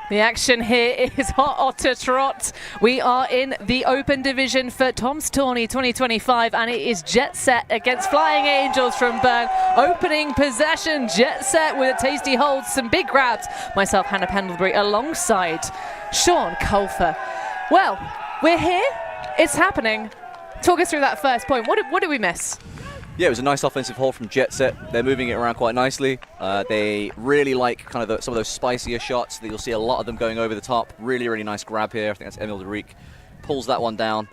The action here is hot otter trot. We are in the Open Division for Tom's Tourney 2025, and it is Jetset against Flying Angels from Bern. Opening possession, Jetset with a tasty hold, some big grabs. Myself, Hannah Pendlebury, alongside Sean Colfer. Well, we're here. It's happening. Talk us through that first point. What did we miss? Yeah, it was a nice offensive hold from Jetset. They're moving it around quite nicely. They really like kind of some of those spicier shots. You'll see a lot of them going over the top. Really, really nice grab here. I think that's Emil de Rijk. Pulls that one down.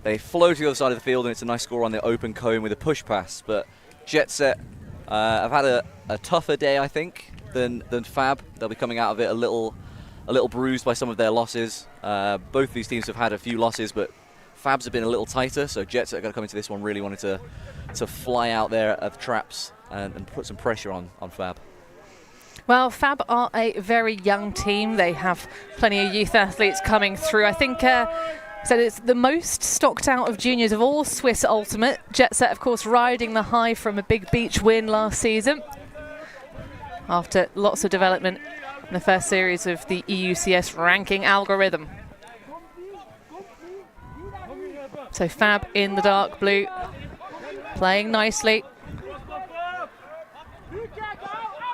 They flow to the other side of the field, and it's a nice score on the open cone with a push pass. But Jetset have had a tougher day, I think, than Fab. They'll be coming out of it a little bruised by some of their losses. Both these teams have had a few losses, but Fab's have been a little tighter, so Jetset are going to come into this one really wanted to fly out there of traps and put some pressure on Fab. Well, Fab are a very young team. They have plenty of youth athletes coming through. I think so it's the most stocked out of juniors of all Swiss Ultimate. Jetset, of course, riding the high from a big beach win last season after lots of development in the first series of the EUCS ranking algorithm. So Fab in the dark blue, playing nicely.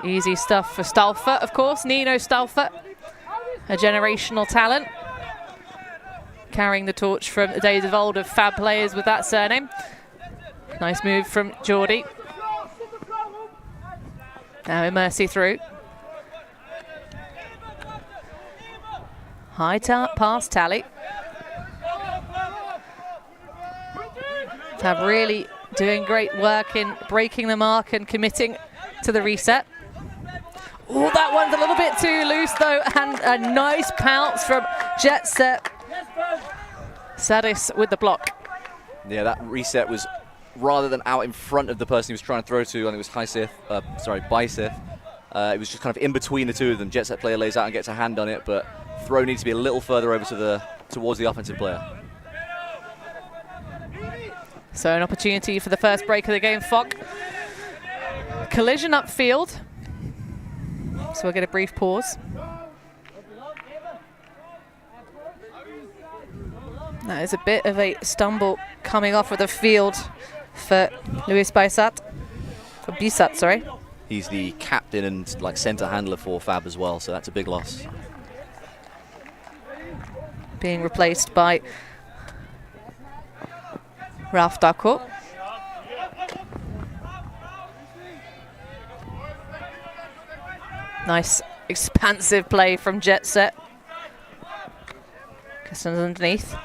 Easy stuff for Stauffer, of course. Nino Stauffer, a generational talent, carrying the torch from the days of old of Fab players with that surname. Nice move from Geordie. Now Mercy through. High pass tally. Fab really doing great work in breaking the mark and committing to the reset. Oh, that one's a little bit too loose though, and a nice pounce from Jetset. Sadis with the block. Yeah, that reset was rather than out in front of the person he was trying to throw to, and it was Bicef. It was just kind of in between the two of them. Jetset player lays out and gets a hand on it, but throw needs to be a little further over to towards the offensive player. So an opportunity for the first break of the game, Fock. Collision upfield. So we'll get a brief pause. That is a bit of a stumble coming off of the field for Louis Bisat. For Bisat, sorry. He's the captain and like centre handler for Fab as well, so that's a big loss. Being replaced by Ralph Darcourt. Nice expansive play from Jetset. Customs underneath.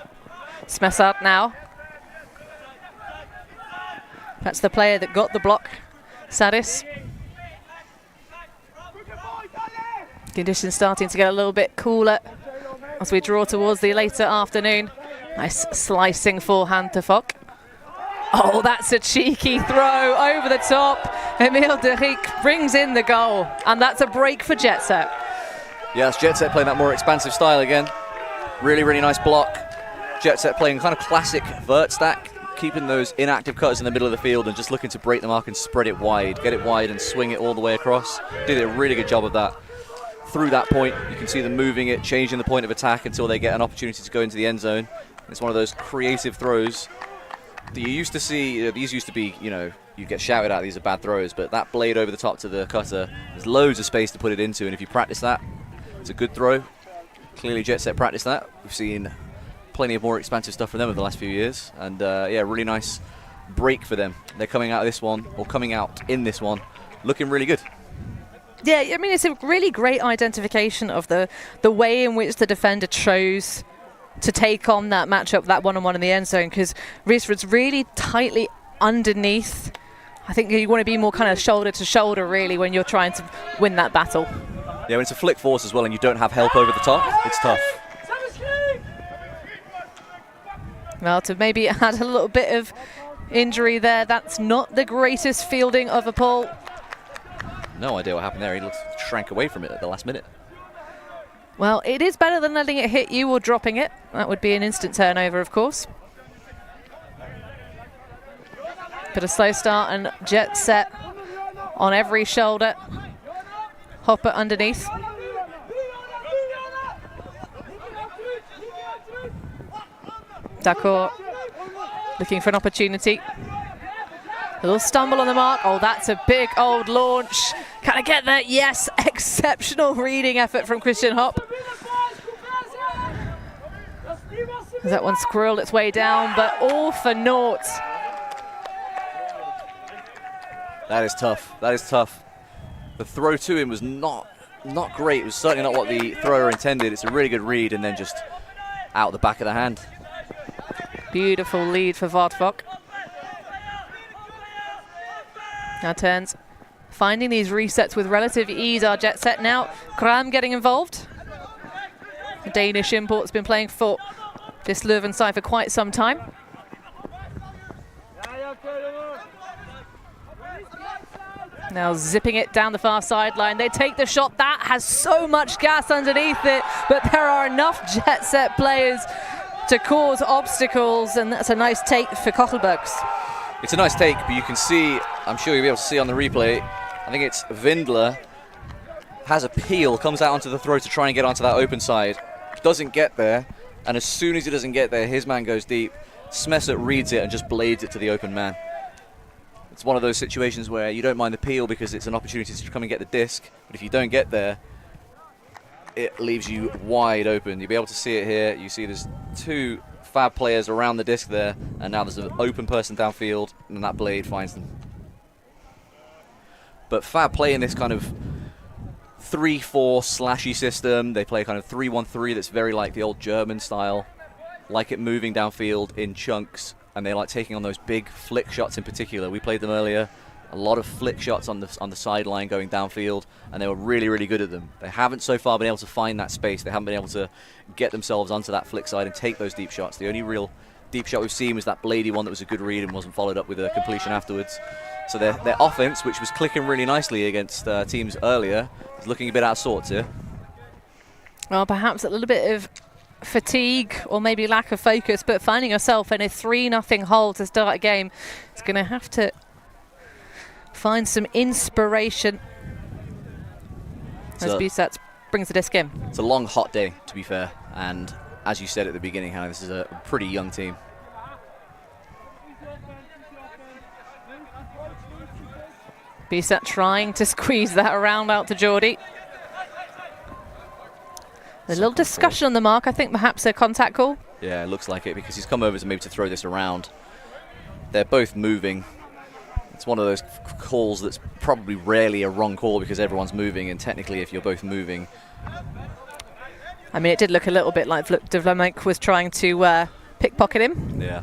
Smessart now. That's the player that got the block. Sadis. Conditions starting to get a little bit cooler as we draw towards the later afternoon. Nice slicing forehand to Fock. Oh, that's a cheeky throw over the top. Emil de Rijk brings in the goal, and that's a break for Jetset. Yes, Jetset playing that more expansive style again. Really, really nice block. Jetset playing kind of classic vert stack, keeping those inactive cutters in the middle of the field and just looking to break the mark and spread it wide, get it wide and swing it all the way across. Did a really good job of that. Through that point, you can see them moving it, changing the point of attack until they get an opportunity to go into the end zone. It's one of those creative throws that you used to see. These used to be, you get shouted at, these are bad throws, but that blade over the top to the cutter, there's loads of space to put it into, and if you practice that, it's a good throw. Clearly Jetset practiced that. We've seen plenty of more expansive stuff from them over the last few years, and yeah, really nice break for them. They're coming out of this one, or coming out in this one, looking really good. Yeah, I mean, it's a really great identification of the way in which the defender chose to take on that matchup, that one-on-one in the end zone, because Riesford's really tightly underneath. I think you want to be more kind of shoulder to shoulder, really, when you're trying to win that battle. Yeah, when it's a flick force as well and you don't have help over the top, it's tough. Well, to maybe add a little bit of injury there, that's not the greatest fielding of a ball. No idea what happened there. He shrank away from it at the last minute. Well, it is better than letting it hit you or dropping it. That would be an instant turnover, of course. But a slow start and Jetset on every shoulder. Hopper underneath. D'accord looking for an opportunity. A little stumble on the mark. Oh, that's a big old launch. Can I get that? Yes, exceptional reading effort from Christian Hopp. That one squirreled its way down, but all for naught. That is tough. That is tough. The throw to him was not great. It was certainly not what the thrower intended. It's a really good read and then just out the back of the hand. Beautiful lead for Vartvok. Now turns. Finding these resets with relative ease are Jetset now. Kram getting involved. The Danish import's been playing for this Leuven side for quite some time. Now zipping it down the far sideline. They take the shot. That has so much gas underneath it, but there are enough Jetset players to cause obstacles, and that's a nice take for Kochelbergs. It's a nice take, but you can see, I'm sure you'll be able to see on the replay, I think it's Vindler has a peel, comes out onto the throw to try and get onto that open side. Doesn't get there, and as soon as he doesn't get there, his man goes deep. Smesset reads it and just blades it to the open man. It's one of those situations where you don't mind the peel because it's an opportunity to come and get the disc, but if you don't get there, it leaves you wide open. You'll be able to see it here. You see there's two Fab players around the disc there, and now there's an open person downfield, and that blade finds them. But Fab play in this kind of 3-4 slashy system. They play kind of 3-1-3 that's very like the old German style, like it moving downfield in chunks, and they like taking on those big flick shots in particular. We played them earlier. A lot of flick shots on the sideline going downfield, and they were really, really good at them. They haven't so far been able to find that space. They haven't been able to get themselves onto that flick side and take those deep shots. The only real deep shot we've seen was that bladey one that was a good read and wasn't followed up with a completion afterwards. So their offense, which was clicking really nicely against teams earlier, is looking a bit out of sorts here. Well, perhaps a little bit of fatigue or maybe lack of focus, but finding yourself in a 3-0 hole to start a game, it's going to have to find some inspiration as Busatz brings the disc in. It's a long, hot day, to be fair, and as you said at the beginning, Hannah, this is a pretty young team. Busatz trying to squeeze that around out to Geordie. A little discussion on the mark, I think perhaps a contact call. Yeah, it looks like it, because he's come over to maybe to throw this around. They're both moving. It's one of those calls that's probably rarely a wrong call because everyone's moving, and technically if you're both moving. I mean, it did look a little bit like De Vlaeminck was trying to pickpocket him. Yeah.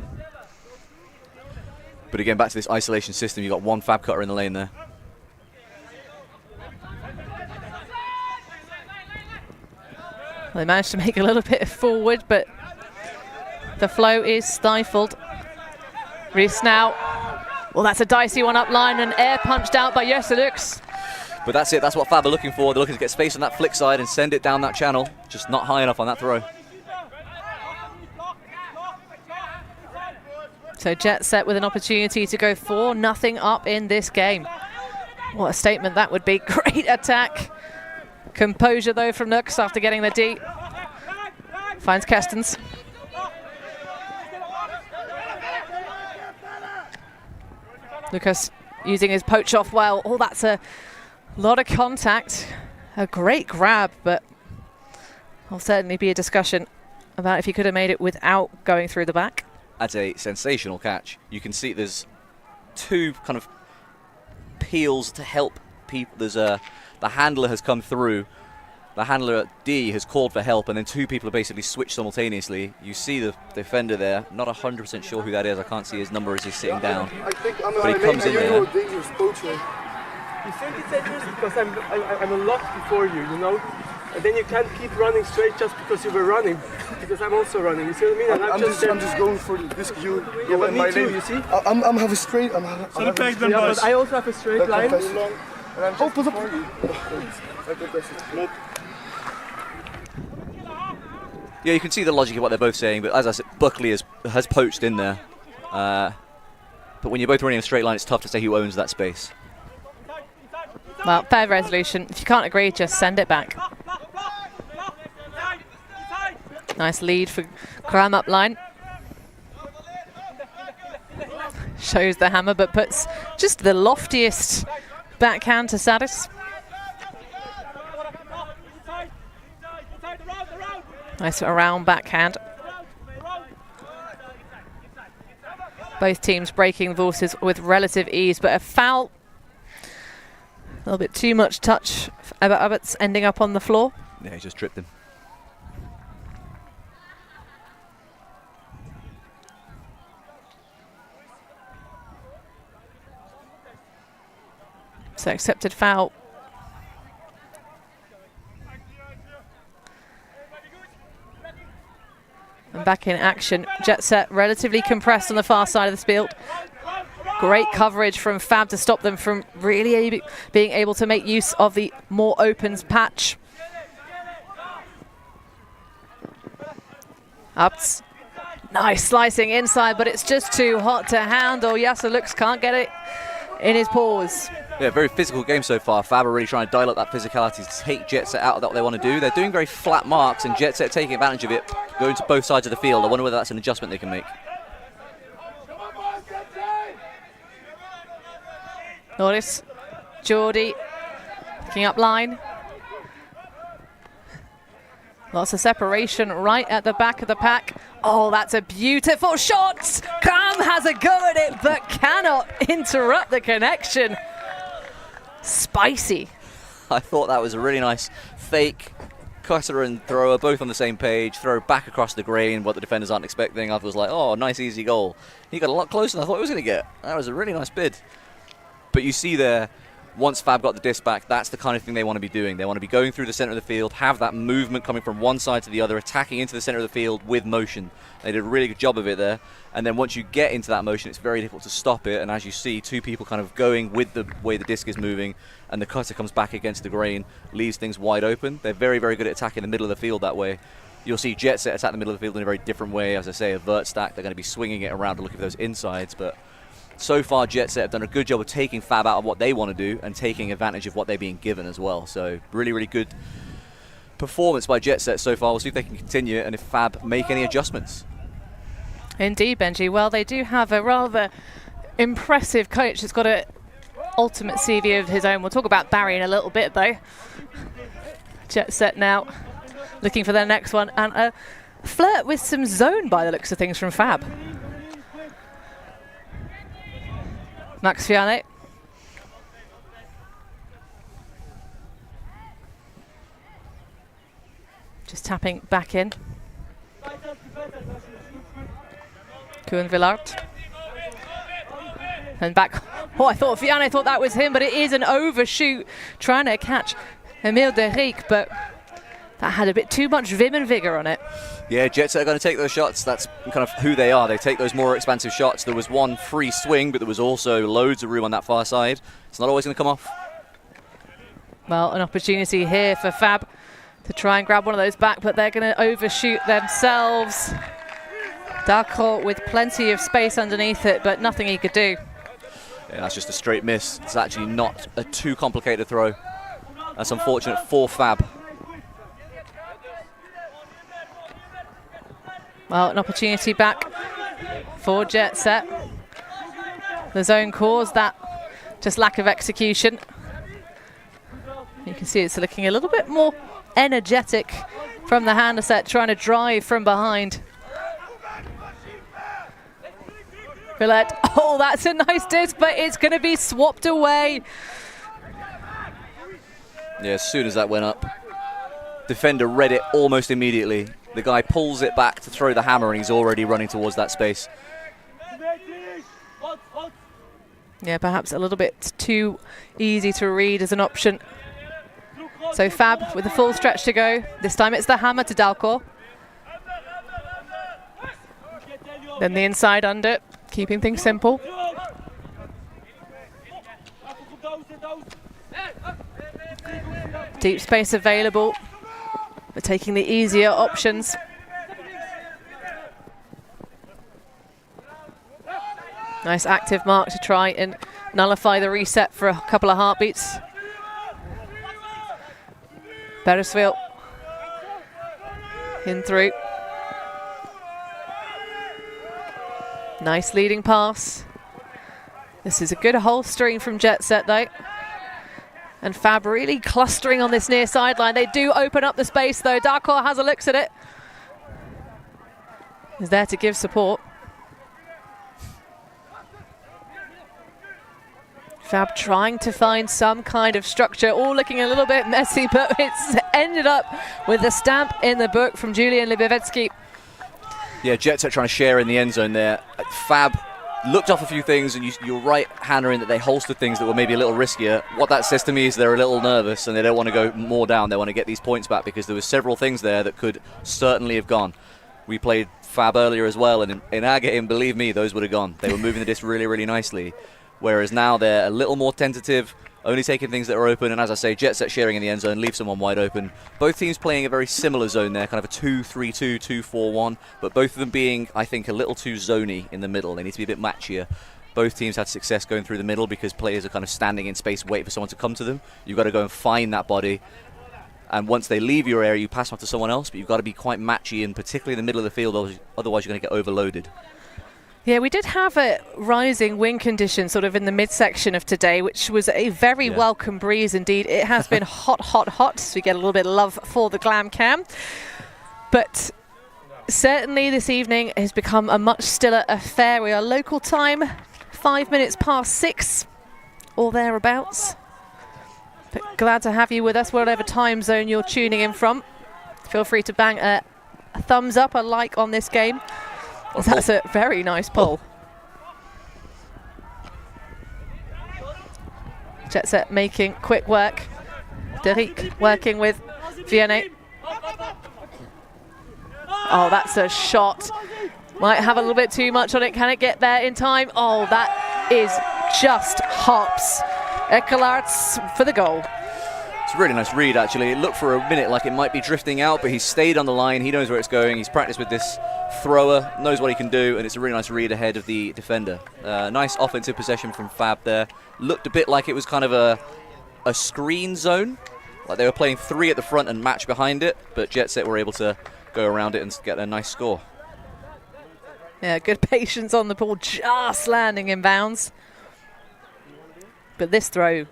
But again, back to this isolation system, you've got one Fab cutter in the lane there. They managed to make a little bit forward, but the flow is stifled. Reese now. Well, that's a dicey one up line and air punched out by Jöselux. But that's it. That's what Fab are looking for. They're looking to get space on that flick side and send it down that channel. Just not high enough on that throw. So Jetset with an opportunity to go 4-0 up in this game. What a statement that would be. Great attack. Composure, though, from Nux after getting the D. Finds Kestens. Lucas using his poach off well. Oh, that's a lot of contact. A great grab, but there'll certainly be a discussion about if he could have made it without going through the back. That's a sensational catch. You can see there's two kind of peels to help people. There's the handler has come through. The handler at D has called for help, and then two people are basically switched simultaneously. You see the defender there. Not 100% sure who that is. I can't see his number as he's sitting down. But he comes in there. You think it's dangerous because I'm a lot before you, you know? And then you can't keep running straight just because you were running, because I'm also running. You see what I mean? And I'm just going for this. You but me too. You see? I'm have a straight. But I also have a straight line. Oh, put up. Yeah, you can see the logic of what they're both saying, but as I said, Buckley has poached in there. But when you're both running in a straight line, it's tough to say who owns that space. Well, fair resolution. If you can't agree, just send it back. Nice lead for Graham up line. Shows the hammer, but puts just the loftiest backhand to Sadis. Nice around backhand. Both teams breaking the forces with relative ease, but a foul. A little bit too much touch. Abbott's ending up on the floor. Yeah, he just tripped him. So accepted foul. And back in action. Jetset relatively compressed on the far side of the field. Great coverage from Fab to stop them from really being able to make use of the more opens patch. Ups. Nice slicing inside, but it's just too hot to handle. Yasser looks can't get it in his paws. Yeah, very physical game so far. Fab are really trying to dial up that physicality to take Jetset out of what they want to do. They're doing very flat marks, and Jetset taking advantage of it, going to both sides of the field. I wonder whether that's an adjustment they can make. Notice Geordie picking up line. Lots of separation right at the back of the pack. Oh, that's a beautiful shot. Cam has a go at it, but cannot interrupt the connection. Spicy. I thought that was a really nice fake. Cutter and thrower both on the same page. Throw back across the grain, what the defenders aren't expecting. I was like, oh, nice easy goal. He got a lot closer than I thought he was going to get. That was a really nice bid. But you see there, once Fab got the disc back, that's the kind of thing they want to be doing. They want to be going through the center of the field, have that movement coming from one side to the other, attacking into the center of the field with motion. They did a really good job of it there. And then once you get into that motion, it's very difficult to stop it. And as you see, two people kind of going with the way the disc is moving, and the cutter comes back against the grain, leaves things wide open. They're very, very good at attacking the middle of the field that way. You'll see Jetset attack the middle of the field in a very different way. As I say, a vert stack, they're going to be swinging it around to look for those insides. But so far, Jetset have done a good job of taking Fab out of what they want to do and taking advantage of what they're being given as well. So really, really good performance by Jetset so far. We'll see if they can continue it and if Fab make any adjustments. Indeed, Benji. Well, they do have a rather impressive coach that's got an ultimate CV of his own. We'll talk about Barry in a little bit, though. Jetset now looking for their next one, and a flirt with some zone by the looks of things from Fab. Max Fiane. Just tapping back in. Koen Villard. And back. Oh, I thought Fiane thought that was him, but it is an overshoot trying to catch Emile Derrick, but that had a bit too much vim and vigor on it. Yeah, Jetset are going to take those shots. That's kind of who they are. They take those more expansive shots. There was one free swing, but there was also loads of room on that far side. It's not always going to come off. Well, an opportunity here for Fab to try and grab one of those back, but they're going to overshoot themselves. Darko with plenty of space underneath it, but nothing he could do. Yeah, that's just a straight miss. It's actually not a too complicated throw. That's unfortunate for Fab. Well, an opportunity back for Jetset. The zone caused that just lack of execution. You can see it's looking a little bit more energetic from the hander set, trying to drive from behind. Villette. Oh, that's a nice disc, but it's going to be swapped away. Yeah, as soon as that went up, defender read it almost immediately. The guy pulls it back to throw the hammer, and he's already running towards that space. Yeah, perhaps a little bit too easy to read as an option. So Fab with a full stretch to go. This time it's the hammer to Dalcor. Then the inside under, keeping things simple. Deep space available. We're taking the easier options. Nice active mark to try and nullify the reset for a couple of heartbeats. Beresfield in through. Nice leading pass. This is a good holstering from Jetset though. And Fab really clustering on this near sideline. They do open up the space though. Darkor has a look at it. Is there to give support. Fab trying to find some kind of structure, all looking a little bit messy, but it's ended up with a stamp in the book from Julian Libevetsky. Yeah, Jetset trying to share in the end zone there. Fab looked off a few things, and you're right, Hannah, in that they holstered things that were maybe a little riskier. What that says to me is they're a little nervous and they don't want to go more down. They want to get these points back because there were several things there that could certainly have gone. We played Fab earlier as well, and in our game, believe me, those would have gone. They were moving the disc really, really nicely. Whereas now they're a little more tentative, only taking things that are open, and as I say, Jetset sharing in the end zone, leave someone wide open. Both teams playing a very similar zone there, kind of a 2-3-2, 2-4-1, but both of them being, I think, a little too zoney in the middle. They need to be a bit matchier. Both teams had success going through the middle because players are kind of standing in space waiting for someone to come to them. You've got to go and find that body, and once they leave your area, you pass on to someone else, but you've got to be quite matchy, and particularly in the middle of the field, otherwise you're going to get overloaded. Yeah, we did have a rising wind condition sort of in the midsection of today, which was a very welcome breeze indeed. It has been hot, hot, hot, so we get a little bit of love for the glam cam. But certainly this evening has become a much stiller affair. We are local time, 5 minutes past 6 or thereabouts. But glad to have you with us, whatever time zone you're tuning in from. Feel free to bang a thumbs up, a like on this game. That's a very nice pull. Jetset making quick work. Derek working with Vianney. Oh, that's a shot. Might have a little bit too much on it. Can it get there in time? Oh, that is just hops. Ekelarts for the goal. It's a really nice read, actually. It looked for a minute like it might be drifting out, but he stayed on the line. He knows where it's going. He's practiced with this thrower, knows what he can do, and it's a really nice read ahead of the defender. Nice offensive possession from Fab there. Looked a bit like it was kind of a screen zone, like they were playing 3 at the front and match behind it, but Jetset were able to go around it and get a nice score. Yeah, good patience on the ball, just landing in bounds. But this throw,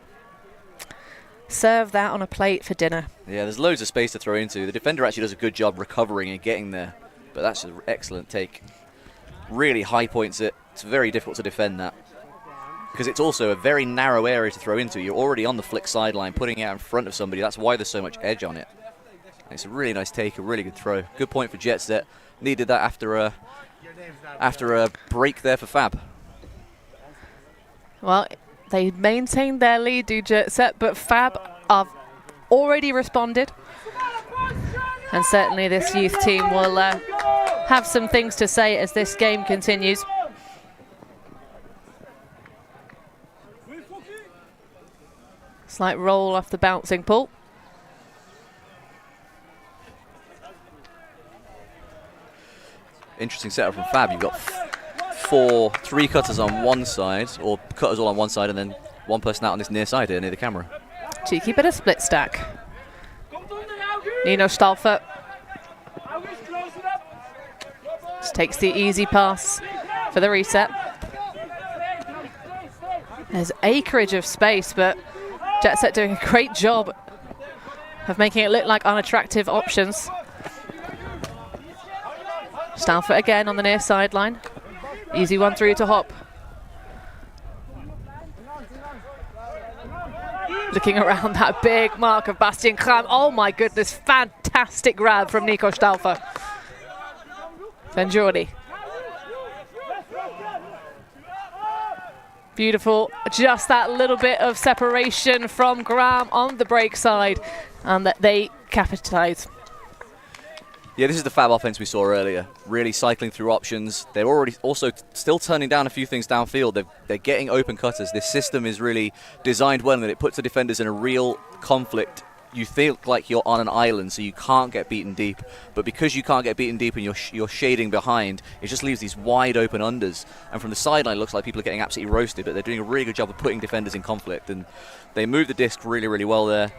serve that on a plate for dinner. Yeah, there's loads of space to throw into. The defender actually does a good job recovering and getting there, but that's an excellent take. Really high points it. It's very difficult to defend that because it's also a very narrow area to throw into. You're already on the flick sideline, putting it out in front of somebody. That's why there's so much edge on it. And it's a really nice take, a really good throw. Good point for Jetset. Needed that after a break there for Fab. Well, they maintained their lead, do Jetset, but Fab have already responded. And certainly this youth team will have some things to say as this game continues. Slight roll off the bouncing ball. Interesting setup from Fab. You've got 3 cutters on one side, or cutters all on one side, and then one person out on this near side here near the camera. Cheeky bit of split stack. Nino Stauffer just takes the easy pass for the reset. There's acreage of space, but Jetset doing a great job of making it look like unattractive options. Stauffer again on the near sideline. Easy one through to Hop. Looking around that big mark of Bastien Kram. Oh my goodness, fantastic grab from Nico Stauffer. Benjordi. Beautiful, just that little bit of separation from Graham on the break side, and that they capitalise. Yeah, this is the Fab offense we saw earlier. Really cycling through options. They're already also still turning down a few things downfield. They're getting open cutters. This system is really designed well, and it puts the defenders in a real conflict. You feel like you're on an island, so you can't get beaten deep. But because you can't get beaten deep and you're shading behind, it just leaves these wide open unders. And from the sideline, it looks like people are getting absolutely roasted, but they're doing a really good job of putting defenders in conflict. And they move the disc really, really well there.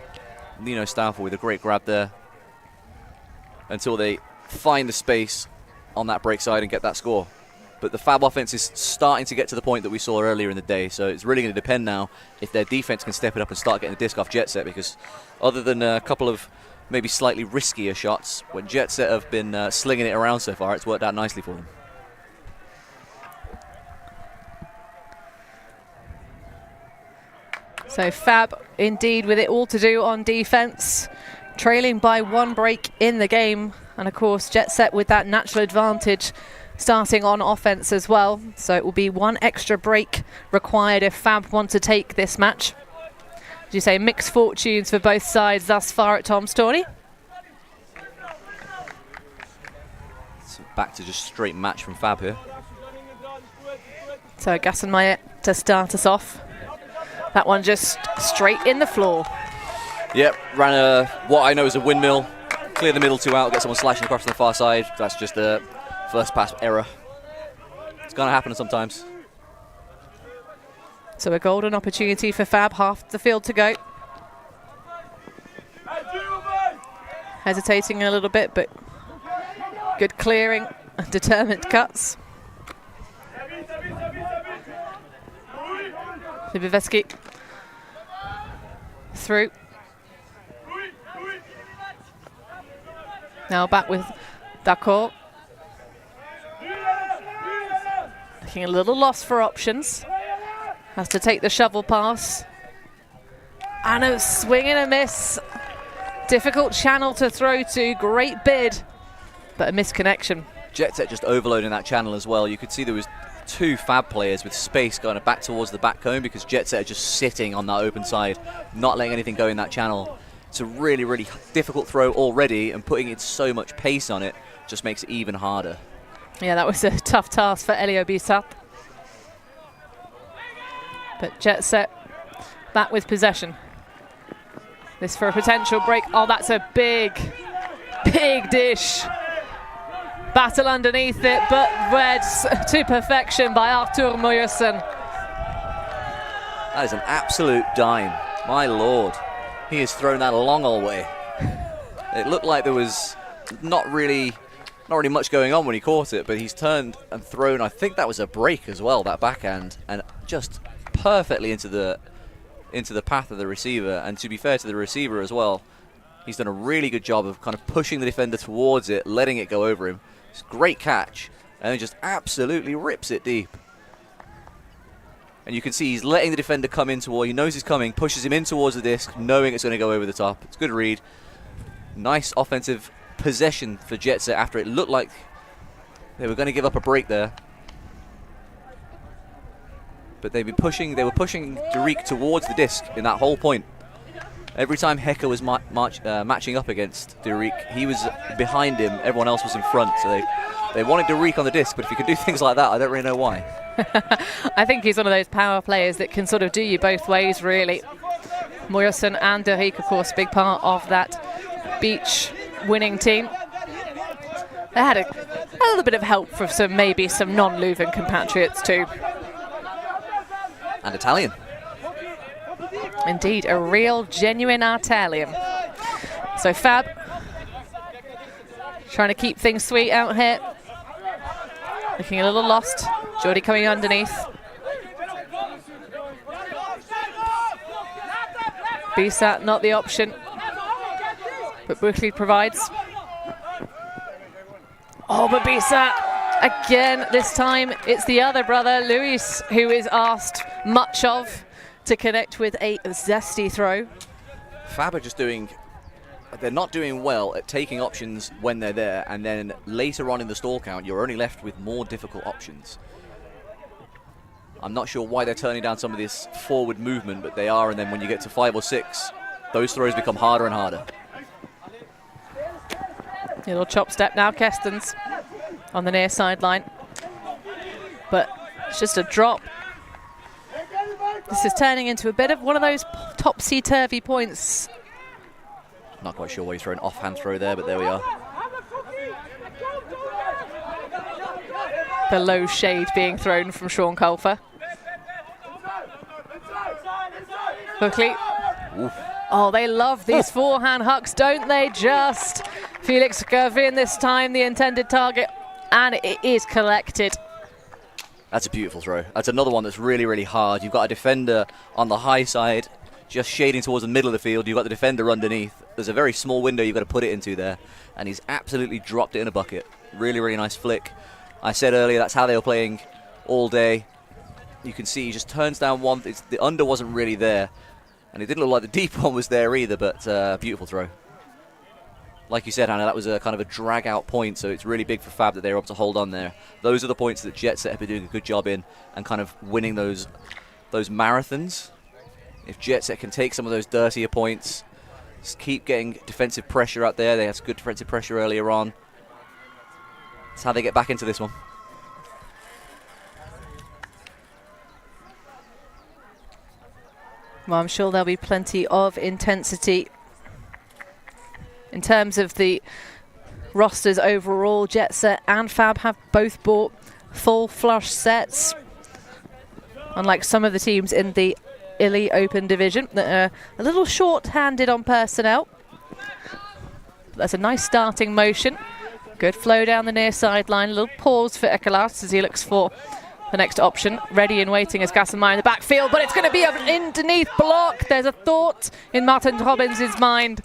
Nino Stauffer with a great grab there, until they find the space on that break side and get that score. But the Fab offense is starting to get to the point that we saw earlier in the day, so it's really going to depend now if their defense can step it up and start getting the disc off Jetset, because other than a couple of maybe slightly riskier shots, when Jetset have been slinging it around so far, it's worked out nicely for them. So Fab, indeed, with it all to do on defense, trailing by 1 break in the game. And, of course, Jetset with that natural advantage starting on offense as well. So it will be 1 extra break required if Fab want to take this match. As you say, mixed fortunes for both sides thus far at Tom's Tourney. So back to just straight match from Fab here. So Gassenmeyer to start us off. That one just straight in the floor. Yep, ran what I know is a windmill. Clear the middle 2 out, get someone slashing across to the far side. That's just a first pass error. It's going to happen sometimes. So a golden opportunity for Fab, half the field to go. Hesitating a little bit, but good clearing, determined cuts. Liboveski through. Now back with D'accord. Looking a little lost for options. Has to take the shovel pass. And a swing and a miss. Difficult channel to throw to. Great bid, but a misconnection. Jetset just overloading that channel as well. You could see there was 2 Fab players with space going back towards the back cone because Jetset are just sitting on that open side, not letting anything go in that channel. It's a really, really difficult throw already, and putting in so much pace on it just makes it even harder. Yeah, that was a tough task for Elio Bissat. But Jetset back with possession. This for a potential break. Oh, that's a big, big dish. Battle underneath it, but read to perfection by Arthur Møyersen. That is an absolute dime. My lord. He has thrown that a long old way. It looked like there was not really much going on when he caught it, but he's turned and thrown. I think that was a break as well, that backhand, and just perfectly into the path of the receiver. And to be fair to the receiver as well, he's done a really good job of kind of pushing the defender towards it, letting it go over him. It's a great catch, and he just absolutely rips it deep. And you can see he's letting the defender come in toward, he knows he's coming, pushes him in towards the disc, knowing it's going to go over the top. It's a good read. Nice offensive possession for Jetset after it looked like they were going to give up a break there. But they were pushing Derek towards the disc in that whole point. Every time Hecke was matching up against Derek, he was behind him, everyone else was in front. So they wanted Derek on the disc, but if he could do things like that, I don't really know why. I think he's one of those power players that can sort of do you both ways, really. Møyersen and Derek, of course, big part of that beach winning team. They had a little bit of help from maybe some non-Leuven compatriots too. And Italian. Indeed, a real, genuine Italian. So Fab trying to keep things sweet out here. Looking a little lost. Jordi coming underneath. Bissat not the option, but Buckley provides. Oh, but Bissat again. This time it's the other brother, Luis, who is asked much of to connect with a zesty throw. Fab are just they're not doing well at taking options when they're there, and then later on in the stall count, you're only left with more difficult options. I'm not sure why they're turning down some of this forward movement, but they are, and then when you get to 5 or 6, those throws become harder and harder. Little chop step now, Kestens on the near sideline. But it's just a drop. This is turning into a bit of one of those topsy-turvy points. Not quite sure why he's throwing an offhand throw there, but there we are. The low shade being thrown from Sean Culfer. Buckley. Oof. Oh, they love these forehand hucks, don't they? Just Felix Gervin this time, the intended target, and it is collected. That's a beautiful throw. That's another one that's really, really hard. You've got a defender on the high side, just shading towards the middle of the field. You've got the defender underneath. There's a very small window you've got to put it into there, and he's absolutely dropped it in a bucket. Really, really nice flick. I said earlier that's how they were playing all day. You can see he just turns down one. The under wasn't really there, and it didn't look like the deep one was there either, but beautiful throw. Like you said, Hannah, that was a kind of a drag-out point, so it's really big for Fab that they were able to hold on there. Those are the points that Jetset have been doing a good job in and kind of winning those marathons. If Jetset can take some of those dirtier points, just keep getting defensive pressure out there. They had good defensive pressure earlier on. That's how they get back into this one. Well, I'm sure there'll be plenty of intensity. In terms of the rosters overall, Jetset and Fab have both bought full flush sets. Unlike some of the teams in the ULTI Open division that are a little short-handed on personnel. That's a nice starting motion. Good flow down the near sideline. A little pause for Ekalas as he looks for the next option. Ready and waiting is Gassenmeyer in the backfield, but it's going to be an underneath block. There's a thought in Martin Robbins' mind,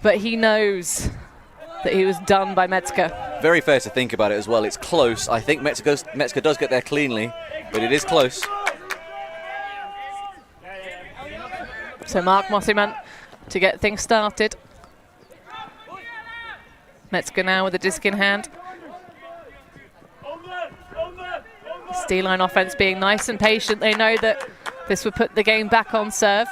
but he knows that he was done by Metzger. Very fair to think about it as well. It's close. I think Metzger does get there cleanly, but it is close. So Mark Mossyman to get things started. Metzger now with the disc in hand. Steel line offense being nice and patient. They know that this would put the game back on serve.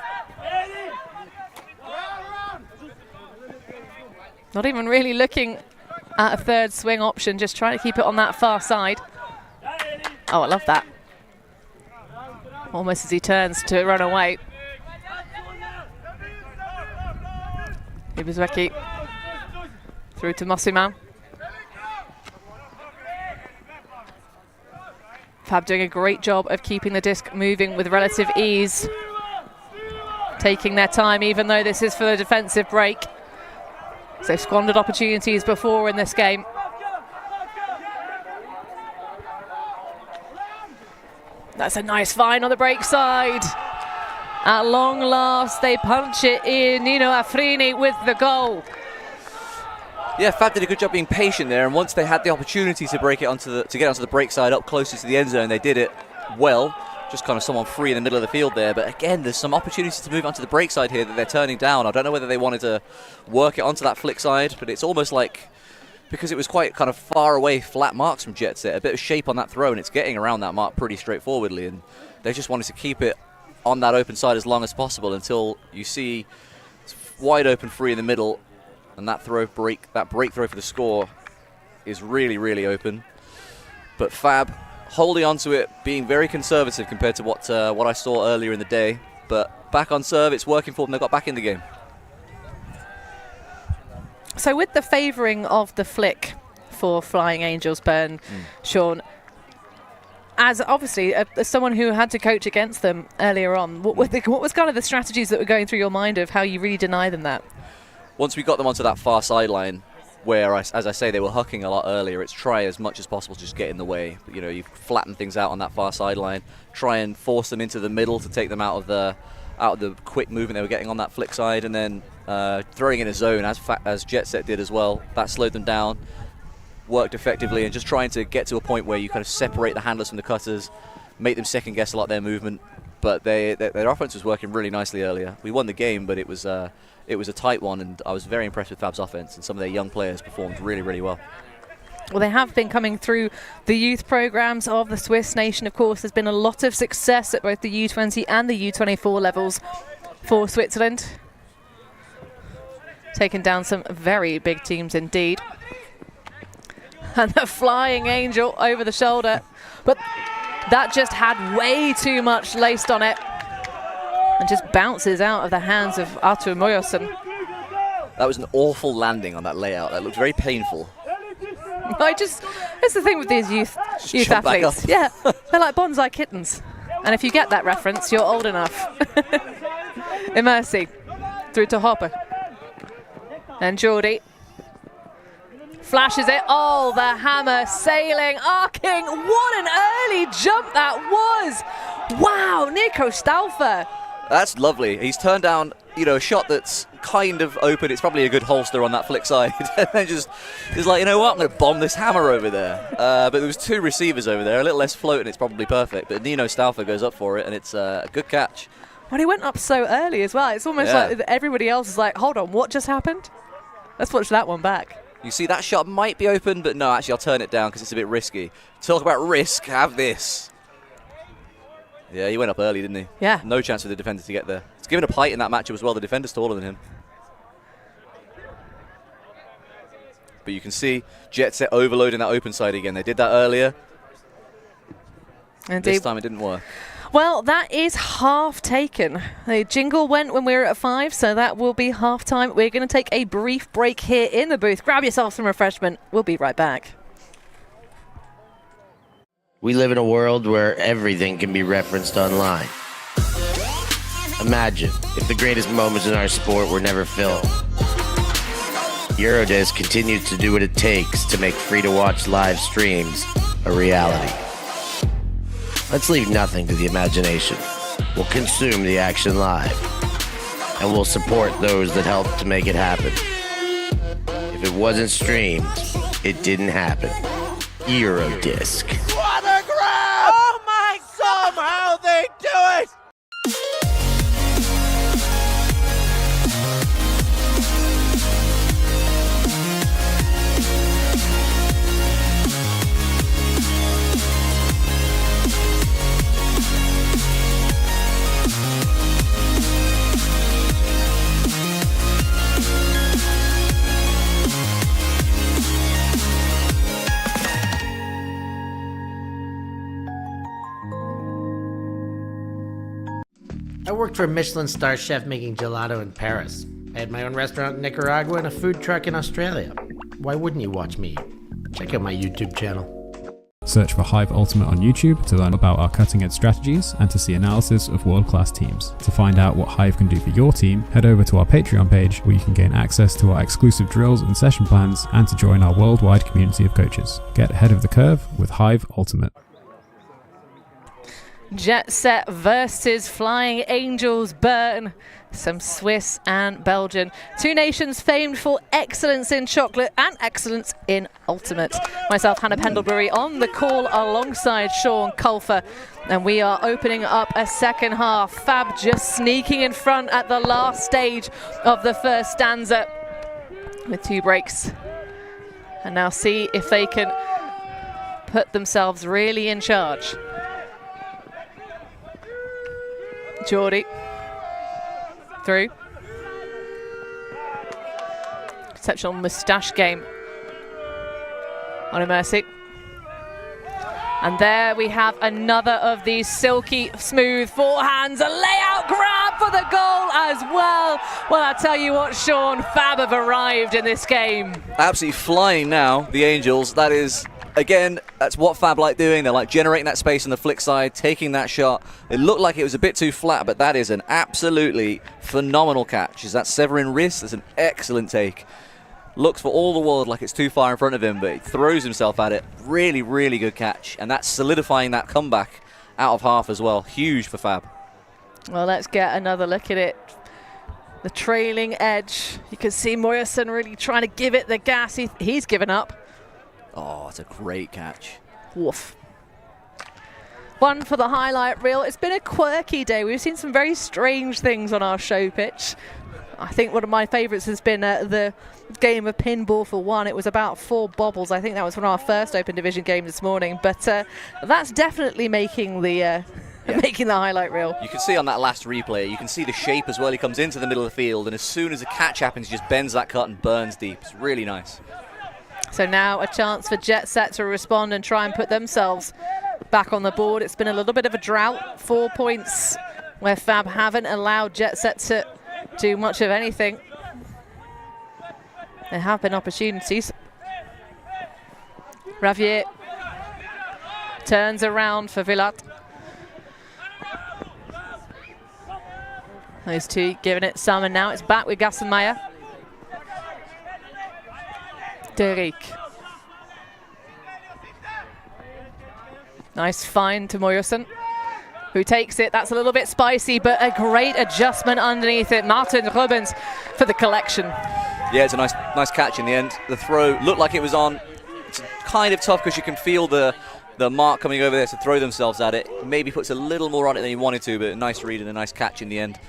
Not even really looking at a third swing option, just trying to keep it on that far side. Oh, I love that. Almost as he turns to run away. Ibuzweki through to Mossyman. Fab doing a great job of keeping the disc moving with relative ease. Taking their time, even though this is for the defensive break. So they've squandered opportunities before in this game. That's a nice find on the break side. At long last, they punch it in. Nino Afrini with the goal. Yeah, Fab did a good job being patient there, and once they had the opportunity to break it to get onto the break side up closer to the end zone, they did it well. Just kind of someone free in the middle of the field there. But again, there's some opportunity to move onto the break side here that they're turning down. I don't know whether they wanted to work it onto that flick side, but it's almost like, because it was quite kind of far away, flat marks from Jetset, a bit of shape on that throw, and it's getting around that mark pretty straightforwardly. And they just wanted to keep it on that open side as long as possible until you see it's wide open free in the middle. And that break throw for the score is really, really open. But Fab holding on to it, being very conservative compared to what I saw earlier in the day. But back on serve, it's working for them. They got back in the game. So with the favouring of the flick for Flying Angels, Bern, Sean, as obviously as someone who had to coach against them earlier on, what was kind of the strategies that were going through your mind of how you really deny them that? Once we got them onto that far sideline, where, as I say, they were hucking a lot earlier, it's try as much as possible to just get in the way. You know, you flatten things out on that far sideline, try and force them into the middle to take them out of the quick movement they were getting on that flick side, and then throwing in a zone, as Jetset did as well. That slowed them down, worked effectively, and just trying to get to a point where you kind of separate the handlers from the cutters, make them second guess a lot of their movement. But their offense was working really nicely earlier. We won the game, but it was a tight one, and I was very impressed with Fab's offense, and some of their young players performed really, really well. Well, they have been coming through the youth programs of the Swiss nation. Of course, there's been a lot of success at both the U20 and the U24 levels for Switzerland. Taken down some very big teams indeed. And the Flying Angel over the shoulder. But that just had way too much laced on it. And just bounces out of the hands of Artur Moyosen. That was an awful landing on that layout. That looked very painful. It's the thing with these youth athletes. Yeah, they're like bonsai kittens. And if you get that reference, you're old enough. Immersi through to Hopper. And Geordie Flashes it. Oh, the hammer sailing, arcing. What an early jump that was. Wow, Nico Stauffer. That's lovely. He's turned down, you know, a shot that's kind of open. It's probably a good holster on that flick side. And then just is like, you know what, I'm going to bomb this hammer over there. But there was 2 receivers over there, a little less float, and it's probably perfect. But Nino Stauffer goes up for it, and it's a good catch. Well, he went up so early as well. It's almost like everybody else is like, hold on, what just happened? Let's watch that one back. You see, that shot might be open, but no, actually, I'll turn it down because it's a bit risky. Talk about risk, have this. Yeah, he went up early, didn't he? Yeah. No chance for the defender to get there. It's given a height in that matchup as well. The defender's taller than him. But you can see Jetset overloading that open side again. They did that earlier. Indeed. This time it didn't work. Well, that is half taken. The jingle went when we were at 5, so that will be half time. We're going to take a brief break here in the booth. Grab yourself some refreshment. We'll be right back. We live in a world where everything can be referenced online. Imagine if the greatest moments in our sport were never filmed. Eurodisc continues to do what it takes to make free-to-watch live streams a reality. Let's leave nothing to the imagination. We'll consume the action live, and we'll support those that help to make it happen. If it wasn't streamed, it didn't happen. Eurodisc. What a grab! Oh my God! Somehow they do it! I worked for a Michelin star chef making gelato in Paris. I had my own restaurant in Nicaragua and a food truck in Australia. Why wouldn't you watch me? Check out my YouTube channel. Search for Hive Ultimate on YouTube to learn about our cutting-edge strategies and to see analysis of world-class teams. To find out what Hive can do for your team, head over to our Patreon page where you can gain access to our exclusive drills and session plans and to join our worldwide community of coaches. Get ahead of the curve with Hive Ultimate. Jetset versus Flying Angels Bern. Some Swiss and Belgian. 2 nations famed for excellence in chocolate and excellence in ultimate. Myself, Hannah Pendlebury, on the call alongside Sean Colfer. And we are opening up a second half. Fab just sneaking in front at the last stage of the first stanza with 2 breaks. And now see if they can put themselves really in charge. Geordie through. Exceptional moustache game on a mercy. And there we have another of these silky smooth forehands. A layout grab for the goal as well. Well, I tell you what, Sean, Fab have arrived in this game. Absolutely flying now, the Angels. That is, again, that's what Fab like doing. They're like generating that space on the flick side, taking that shot. It looked like it was a bit too flat, but that is an absolutely phenomenal catch. Is that severing wrist? That's an excellent take. Looks for all the world like it's too far in front of him, but he throws himself at it. Really, really good catch. And that's solidifying that comeback out of half as well. Huge for Fab. Well, let's get another look at it. The trailing edge. You can see Moyerson really trying to give it the gas. He's given up. Oh, it's a great catch. Woof. One for the highlight reel. It's been a quirky day. We've seen some very strange things on our show pitch. I think one of my favourites has been the game of pinball for one. It was about 4 bobbles. I think that was from our first Open Division game this morning. But that's definitely making the making the highlight reel. You can see on that last replay, you can see the shape as well. He comes into the middle of the field, and as soon as a catch happens, he just bends that cut and burns deep. It's really nice. So now a chance for Jetset to respond and try and put themselves back on the board. It's been a little bit of a drought. 4 points where Fab haven't allowed Jetset to do much of anything. There have been opportunities. Ravier turns around for Villat. Those 2 giving it some, and now it's back with Gassenmeyer. Derek. Nice find to Moyerson, who takes it. That's a little bit spicy, but a great adjustment underneath it. Martin Rubens for the collection. Yeah, it's a nice catch in the end. The throw looked like it was on. It's kind of tough because you can feel the mark coming over there to throw themselves at it. Maybe puts a little more on it than he wanted to, but a nice read and a nice catch in the end.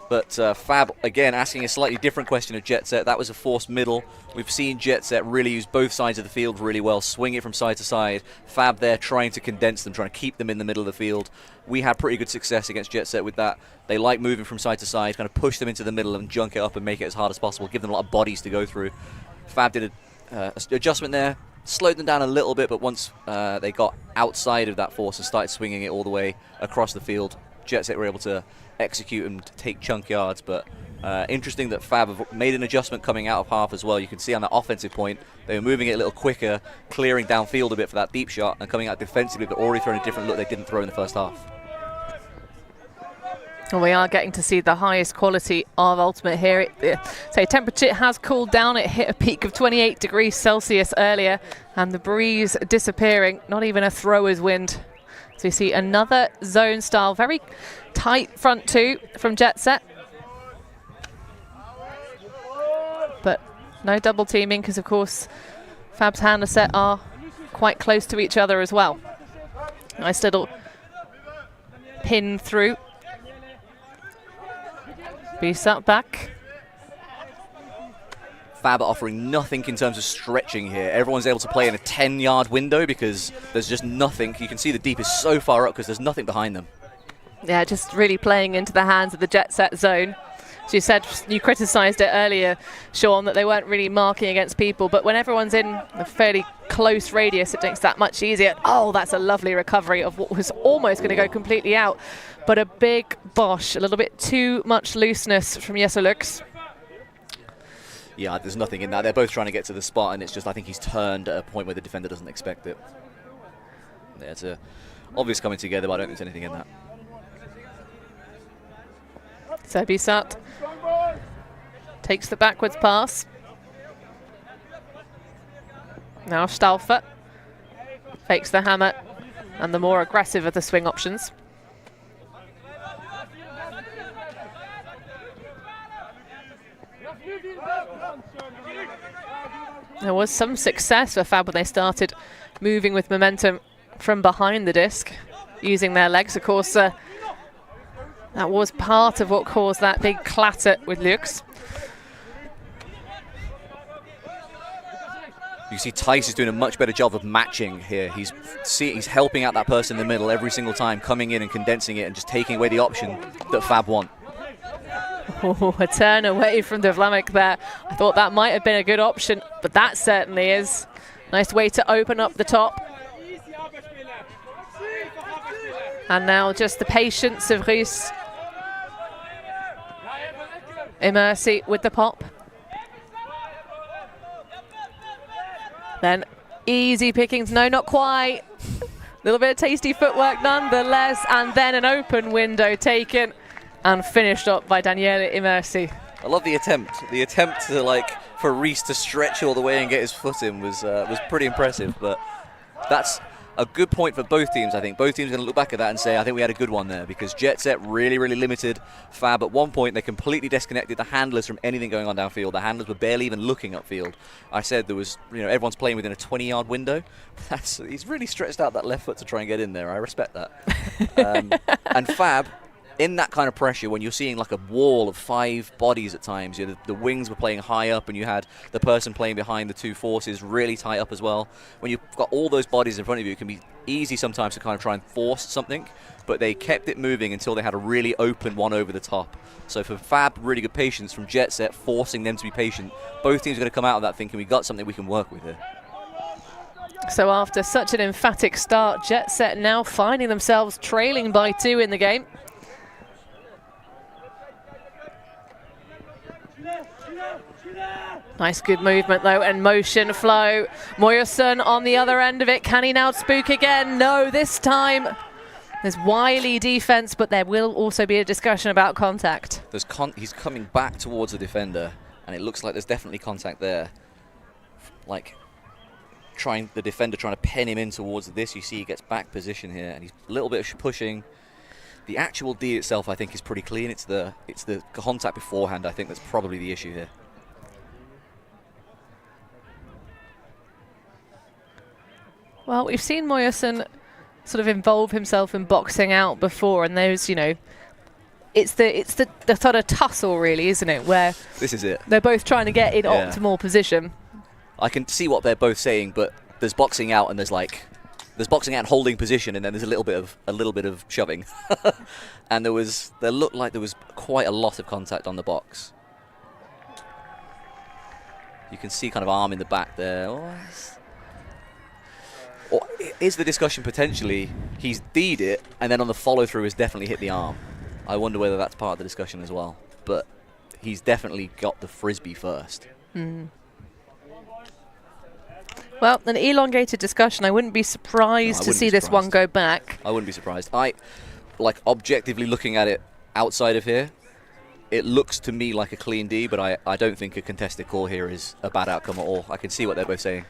But Fab, again, asking a slightly different question of Jetset. That was a forced middle. We've seen Jetset really use both sides of the field really well, swing it from side to side. Fab there trying to condense them, trying to keep them in the middle of the field. We had pretty good success against Jetset with that. They like moving from side to side, kind of push them into the middle and junk it up and make it as hard as possible, give them a lot of bodies to go through. Fab did an adjustment there, slowed them down a little bit, but once they got outside of that force and started swinging it all the way across the field, Jetset were able to execute and take chunk yards. But interesting that Fab have made an adjustment coming out of half as well. You can see on that offensive point, they were moving it a little quicker, clearing downfield a bit for that deep shot, and coming out defensively, but already throwing a different look they didn't throw in the first half. Well, we are getting to see the highest quality of Ultimate here. So temperature has cooled down. It hit a peak of 28 degrees Celsius earlier, and the breeze disappearing, not even a thrower's wind. So you see another zone style, very tight front two from Jetset. But no double teaming because, of course, Fab's handler set are quite close to each other as well. Nice little pin through. Beast up back. Fab are offering nothing in terms of stretching here. Everyone's able to play in a 10-yard window because there's just nothing. You can see the deep is so far up because there's nothing behind them. Yeah, just really playing into the hands of the Jetset zone. As you said, you criticised it earlier, Sean, that they weren't really marking against people, but when everyone's in a fairly close radius, it makes that much easier. Oh, that's a lovely recovery of what was almost going to go completely out, but a big bosh, a little bit too much looseness from Yesolux. Yeah, there's nothing in that. They're both trying to get to the spot, and it's just, I think he's turned at a point where the defender doesn't expect it. Yeah, it's a obvious coming together, but I don't think there's anything in that. So Bisat takes the backwards pass. Now Stauffer fakes the hammer and the more aggressive of the swing options. There was some success for Fab when they started moving with momentum from behind the disc, using their legs. Of course, that was part of what caused that big clatter with Lux. You see Tice is doing a much better job of matching here. He's helping out that person in the middle every single time, coming in and condensing it and just taking away the option that Fab want. Oh, a turn away from De Vlamic there. I thought that might have been a good option, but that certainly is. Nice way to open up the top. And now just the patience of Rhys. Immersi with the pop. Then easy pickings. No, not quite. A little bit of tasty footwork nonetheless. And then an open window taken and finished up by Daniele Immersi. I love the attempt. The attempt to for Rhys to stretch all the way and get his foot in was pretty impressive. But that's a good point for both teams, I think. Both teams are going to look back at that and say, I think we had a good one there, because Jetset really, really limited Fab. At one point, they completely disconnected the handlers from anything going on downfield. The handlers were barely even looking upfield. I said there was, everyone's playing within a 20-yard window. He's really stretched out that left foot to try and get in there. I respect that. And Fab, in that kind of pressure, when you're seeing like a wall of 5 bodies at times, the wings were playing high up and you had the person playing behind the 2 forces really tight up as well. When you've got all those bodies in front of you, it can be easy sometimes to kind of try and force something, but they kept it moving until they had a really open one over the top. So for Fab, really good patience from Jetset, forcing them to be patient. Both teams are going to come out of that thinking we got something we can work with here. So after such an emphatic start, Jetset now finding themselves trailing by 2 in the game. Nice good movement though, and motion flow. Moyerson on the other end of it. Can he now spook again? No, this time there's wily defense, but there will also be a discussion about contact. He's coming back towards the defender, and it looks like there's definitely contact there. the defender trying to pen him in towards this. You see he gets back position here, and he's a little bit of pushing. The actual D itself, I think, is pretty clean. It's the contact beforehand, I think, that's probably the issue here. Well, we've seen Moyerson sort of involve himself in boxing out before, and those, it's the sort of tussle, really, isn't it? Where this is it. They're both trying to get in optimal position. I can see what they're both saying, but there's boxing out and there's boxing out and holding position, and then there's a little bit of shoving. And there looked like there was quite a lot of contact on the box. You can see kind of arm in the back there. Or is the discussion potentially he's D'd it, and then on the follow through has definitely hit the arm? I wonder whether that's part of the discussion as well. But he's definitely got the Frisbee first. Well, an elongated discussion. I wouldn't be surprised to see this one go back. I wouldn't be surprised. Objectively looking at it outside of here, it looks to me like a clean D, but I don't think a contested call here is a bad outcome at all. I can see what they're both saying.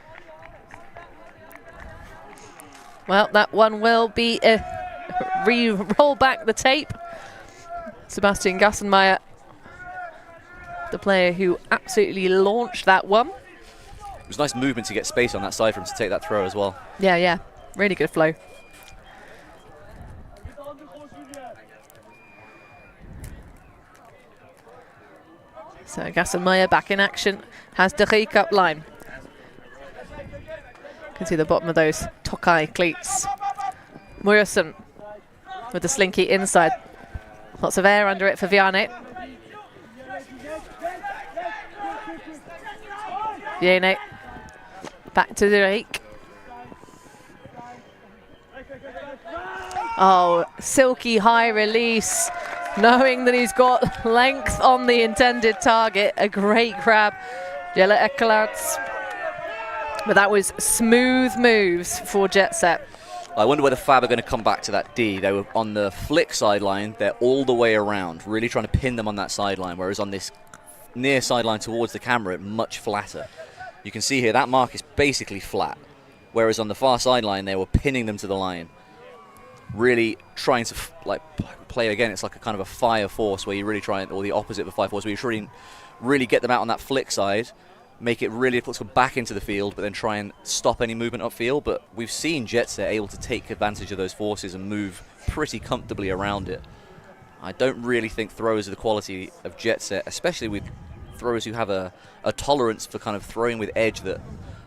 Well, that one will be re-roll back the tape. Sebastian Gassenmeier, the player who absolutely launched that one. It was nice movement to get space on that side for him to take that throw as well. Yeah. Really good flow. So Gassenmeier back in action, has De Rijk up line. You can see the bottom of those Tokai cleats. Moyerson with the slinky inside. Lots of air under it for Vianney. Vianney back to De Rijk. Oh, silky high release, knowing that he's got length on the intended target. A great grab, Jelle Ekkelarts. But that was smooth moves for Jetset. I wonder whether Fab are going to come back to that D. They were on the flick sideline. They're all the way around, really trying to pin them on that sideline, whereas on this near sideline towards the camera, it's much flatter. You can see here that mark is basically flat, whereas on the far sideline, they were pinning them to the line. Really trying to play again. It's like a kind of a fire force where you really try, or the opposite of a fire force, where you really get them out on that flick side, make it really difficult to come back into the field, but then try and stop any movement upfield. But we've seen Jetset able to take advantage of those forces and move pretty comfortably around it. I don't really think throwers of the quality of Jetset, especially with throwers who have a tolerance for kind of throwing with edge that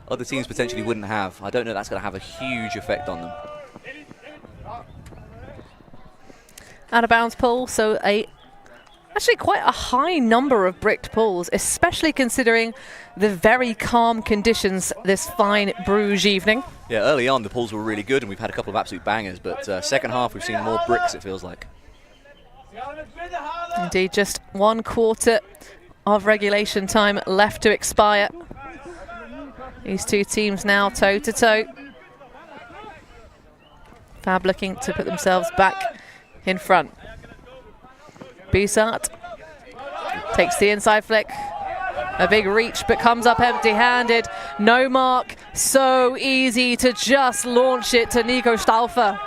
other teams potentially wouldn't have, I don't know that's going to have a huge effect on them. Out of bounds pull, so actually quite a high number of bricked pulls, especially considering the very calm conditions this fine Bruges evening. Yeah, early on the pulls were really good and we've had a couple of absolute bangers, but second half we've seen more bricks, it feels like. Indeed, just 1/4 of regulation time left to expire. These two teams now toe to toe. Fab looking to put themselves back in front. Bussard takes the inside flick. A big reach, but comes up empty-handed. No mark. So easy to just launch it to Nico Stauffer.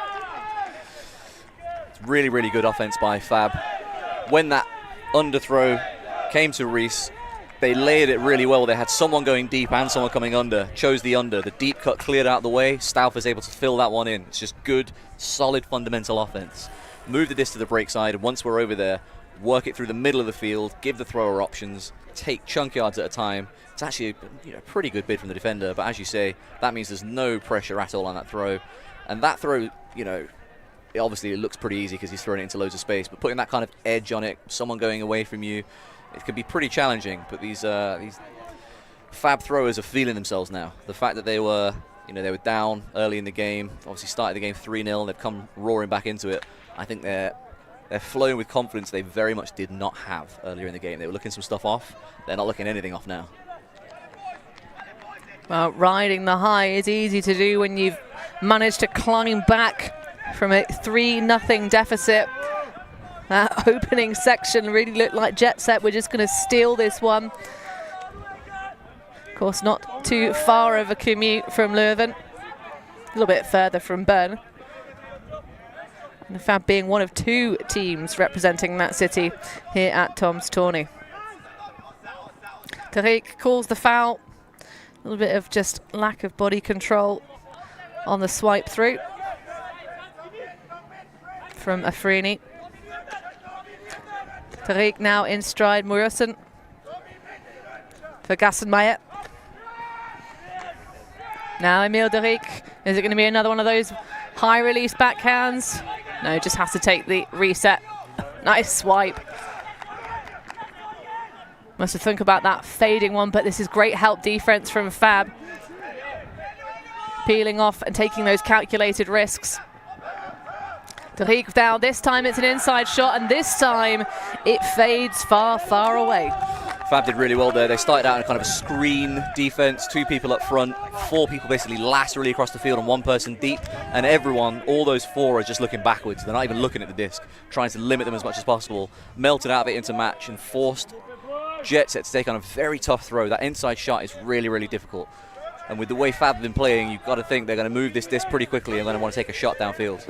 It's really, really good offense by Fab. When that underthrow came to Reese, they layered it really well. They had someone going deep and someone coming under. Chose the under. The deep cut cleared out the way. Stauffer's able to fill that one in. It's just good, solid, fundamental offense. Move the disc to the break side, and once we're over there, work it through the middle of the field, give the thrower options, take chunk yards at a time. It's actually a pretty good bid from the defender, but as you say, that means there's no pressure at all on that throw. And that throw, obviously it looks pretty easy because he's throwing it into loads of space, but putting that kind of edge on it, someone going away from you, it can be pretty challenging. But these Fab throwers are feeling themselves now. The fact that they were down early in the game, obviously started the game 3-0, they've come roaring back into it. I think they're flowing with confidence they very much did not have earlier in the game. They were looking some stuff off. They're not looking anything off now. Well, riding the high is easy to do when you've managed to climb back from a 3-0 deficit. That opening section really looked like Jetset were just going to steal this one. course, not too far of a commute from Leuven. A little bit further from Bern. And Fab being one of 2 teams representing that city here at Tom's Tourney. Tariq calls the foul. A little bit of just lack of body control on the swipe through from Afrini. Tariq now in stride Muyerson for Gassenmeyer. Now Emil Tariq. Is it going to be another one of those high release backhands? No, just has to take the reset. Nice swipe. Must have think about that fading one, but this is great help defense from Fab. Peeling off and taking those calculated risks. Tariq now, this time it's an inside shot, and this time it fades far, far away. Fab did really well there. They started out in kind of a screen defense, 2 people up front, 4 people basically laterally across the field and 1 person deep, and everyone, all those 4 are just looking backwards. They're not even looking at the disc, trying to limit them as much as possible. Melted out of it into match and forced Jetset to take on a very tough throw. That inside shot is really, really difficult. And with the way Fab have been playing, you've got to think they're going to move this disc pretty quickly and going to want to take a shot downfield.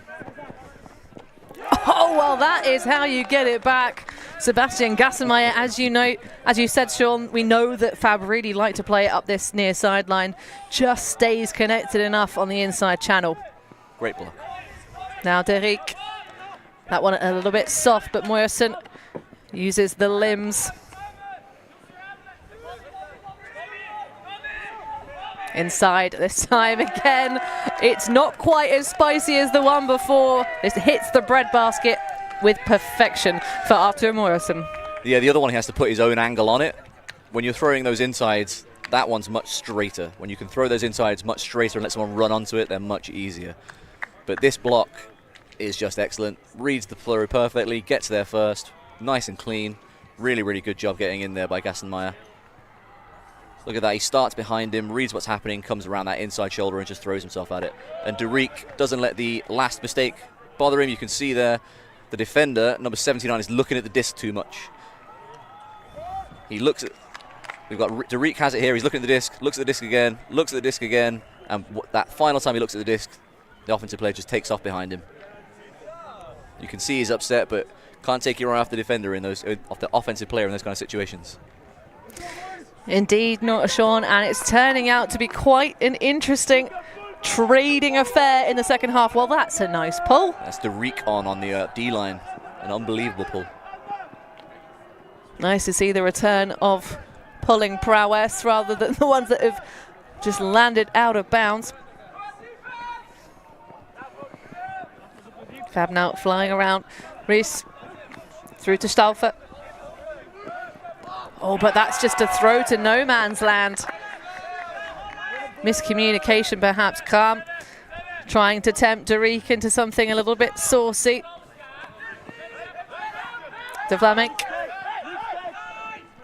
Oh, well, that is how you get it back. Sebastian Gassenmeyer, as you know, as you said, Sean, we know that Fab really like to play it up this near sideline. Just stays connected enough on the inside channel. Great block. Now Derrick. That one a little bit soft, but Muyerson uses the limbs. Inside this time again. It's not quite as spicy as the one before. This hits the breadbasket with perfection for Arthur Muyerson. Yeah, the other one, he has to put his own angle on it. When you're throwing those insides, that one's much straighter. When you can throw those insides much straighter and let someone run onto it, they're much easier. But this block is just excellent. Reads the flurry perfectly, gets there first. Nice and clean. Really, really good job getting in there by Gassenmeyer. Look at that, he starts behind him, reads what's happening, comes around that inside shoulder and just throws himself at it. And Derrick doesn't let the last mistake bother him. You can see there, the defender, number 79, is looking at the disc too much. He looks at, we've got, Derrick has it here, he's looking at the disc, looks at the disc again, looks at the disc again, and that final time he looks at the disc, the offensive player just takes off behind him. You can see he's upset, but can't take your eye off the defender in those, off the offensive player in those kind of situations. Indeed, not Sean, and it's turning out to be quite an interesting trading affair in the second half. Well, that's a nice pull. That's Derrick on the D-line. An unbelievable pull. Nice to see the return of pulling prowess rather than the ones that have just landed out of bounds. Fab now flying around. Reese through to Stauffer. Oh, but that's just a throw to no man's land. Miscommunication perhaps. Kram trying to tempt Derrick into something a little bit saucy. De Vlamink.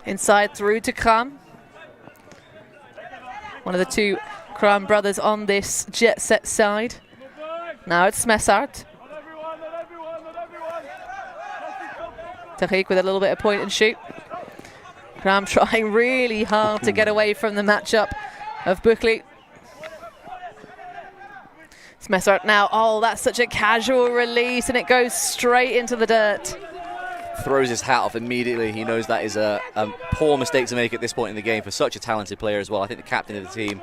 Inside through to Kram. One of the 2 Kram brothers on this Jetset side. Now it's Smessart. Derrick with a little bit of point and shoot. Kram trying really hard to get away from the matchup of Buckley. Smessart now, oh, that's such a casual release, and it goes straight into the dirt. Throws his hat off immediately. He knows that is a poor mistake to make at this point in the game for such a talented player as well. I think the captain of the team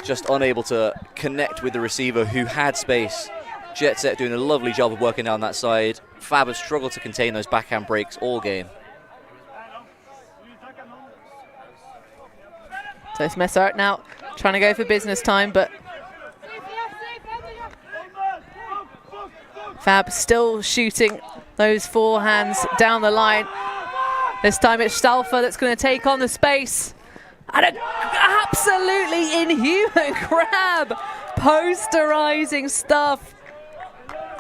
just unable to connect with the receiver who had space. Jetset doing a lovely job of working down that side. Fab has struggled to contain those backhand breaks all game. So Smessart now trying to go for business time, but Fab still shooting those forehands down the line. This time it's Stauffer that's going to take on the space. And an absolutely inhuman grab. Posterizing stuff.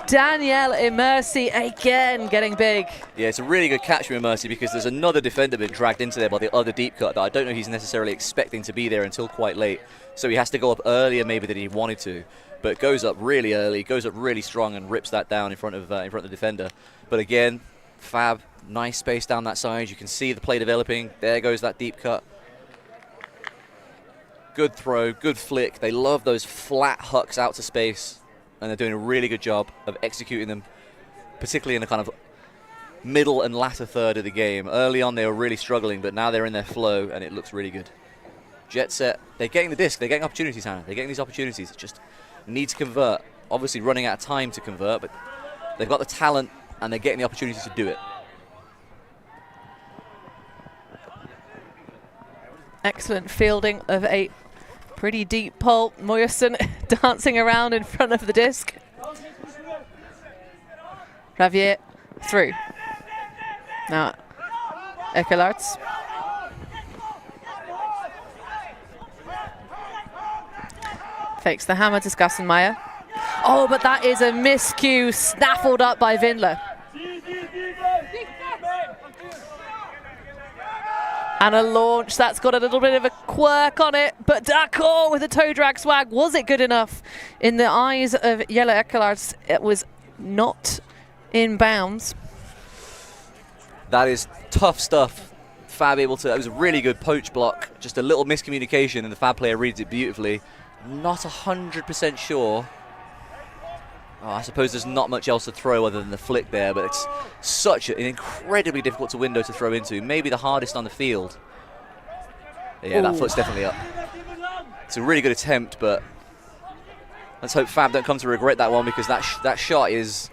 Daniel Immersi again getting big. Yeah, it's a really good catch from Immersi because there's another defender being dragged into there by the other deep cut that I don't know he's necessarily expecting to be there until quite late. So he has to go up earlier maybe than he wanted to, but goes up really early, goes up really strong and rips that down in front of the defender. But again, Fab, nice space down that side. You can see the play developing. There goes that deep cut. Good throw, good flick. They love those flat hucks out to space, and they're doing a really good job of executing them, particularly in the kind of middle and latter third of the game. Early on, they were really struggling, but now they're in their flow, and it looks really good. Jetset, they're getting the disc. They're getting opportunities, Hannah. They're getting these opportunities. It just need to convert. Obviously running out of time to convert, but they've got the talent, and they're getting the opportunities to do it. Excellent fielding of a pretty deep pull. Moyerson dancing around in front of the disc. Ravier through. Now, Ekelarts. Fakes the hammer to Skassenmeyer. Oh, but that is a miscue, snaffled up by Windler. And a launch that's got a little bit of a quirk on it, but D'accord with a toe drag swag. Was it good enough? In the eyes of Jelle Ekelarts, it was not in bounds. That is tough stuff. Fab able to, it was a really good poach block, just a little miscommunication, and the Fab player reads it beautifully. Not 100% sure. Oh, I suppose there's not much else to throw other than the flick there, but it's such an incredibly difficult window to throw into. Maybe the hardest on the field. Yeah, that foot's definitely up. It's a really good attempt, but let's hope Fab don't come to regret that one, because that shot is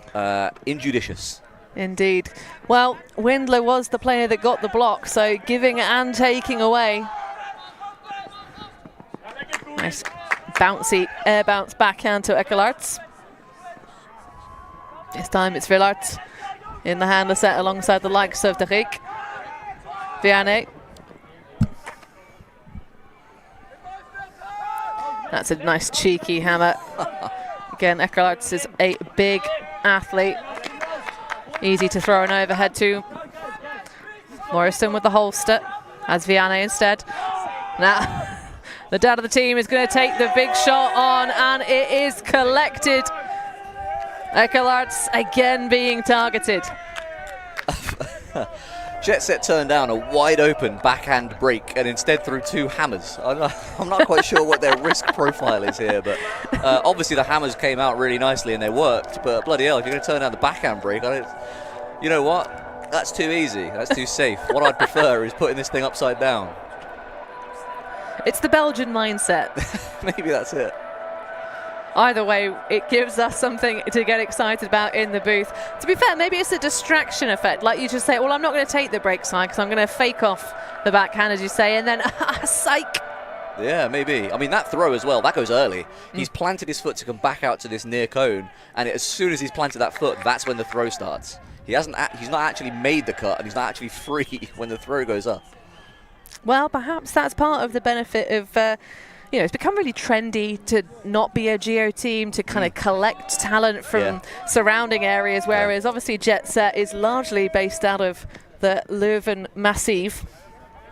injudicious. Indeed. Well, Windler was the player that got the block, so giving and taking away. Nice bouncy air bounce backhand to Ekelarts. This time it's Villarts in the handler set alongside the likes of De Rijk. Vianney. That's a nice cheeky hammer. Again, Ekelarts is a big athlete. Easy to throw an overhead to. Morrison with the holster. Has Vianney instead. Now, the dad of the team is going to take the big shot on, and it is collected. Ekelarts again being targeted. Jetset turned down a wide open backhand break and instead threw two hammers. I'm not quite sure what their risk profile is here, but obviously the hammers came out really nicely and they worked, but bloody hell, if you're going to turn down the backhand break, you know what? That's too easy. That's too safe. What I'd prefer is putting this thing upside down. It's the Belgian mindset. Maybe that's it. Either way, it gives us something to get excited about in the booth. To be fair, maybe it's a distraction effect. Like you just say, well, I'm not going to take the break side because I'm going to fake off the backhand, as you say, and then, psych. Yeah, maybe. I mean, that throw as well, that goes early. He's planted his foot to come back out to this near cone, and as soon as he's planted that foot, that's when the throw starts. He's not actually made the cut, and he's not actually free when the throw goes up. Well, perhaps that's part of the benefit of... it's become really trendy to not be a geo team, to kind of collect talent from surrounding areas, whereas obviously Jetset is largely based out of the Leuven Massive.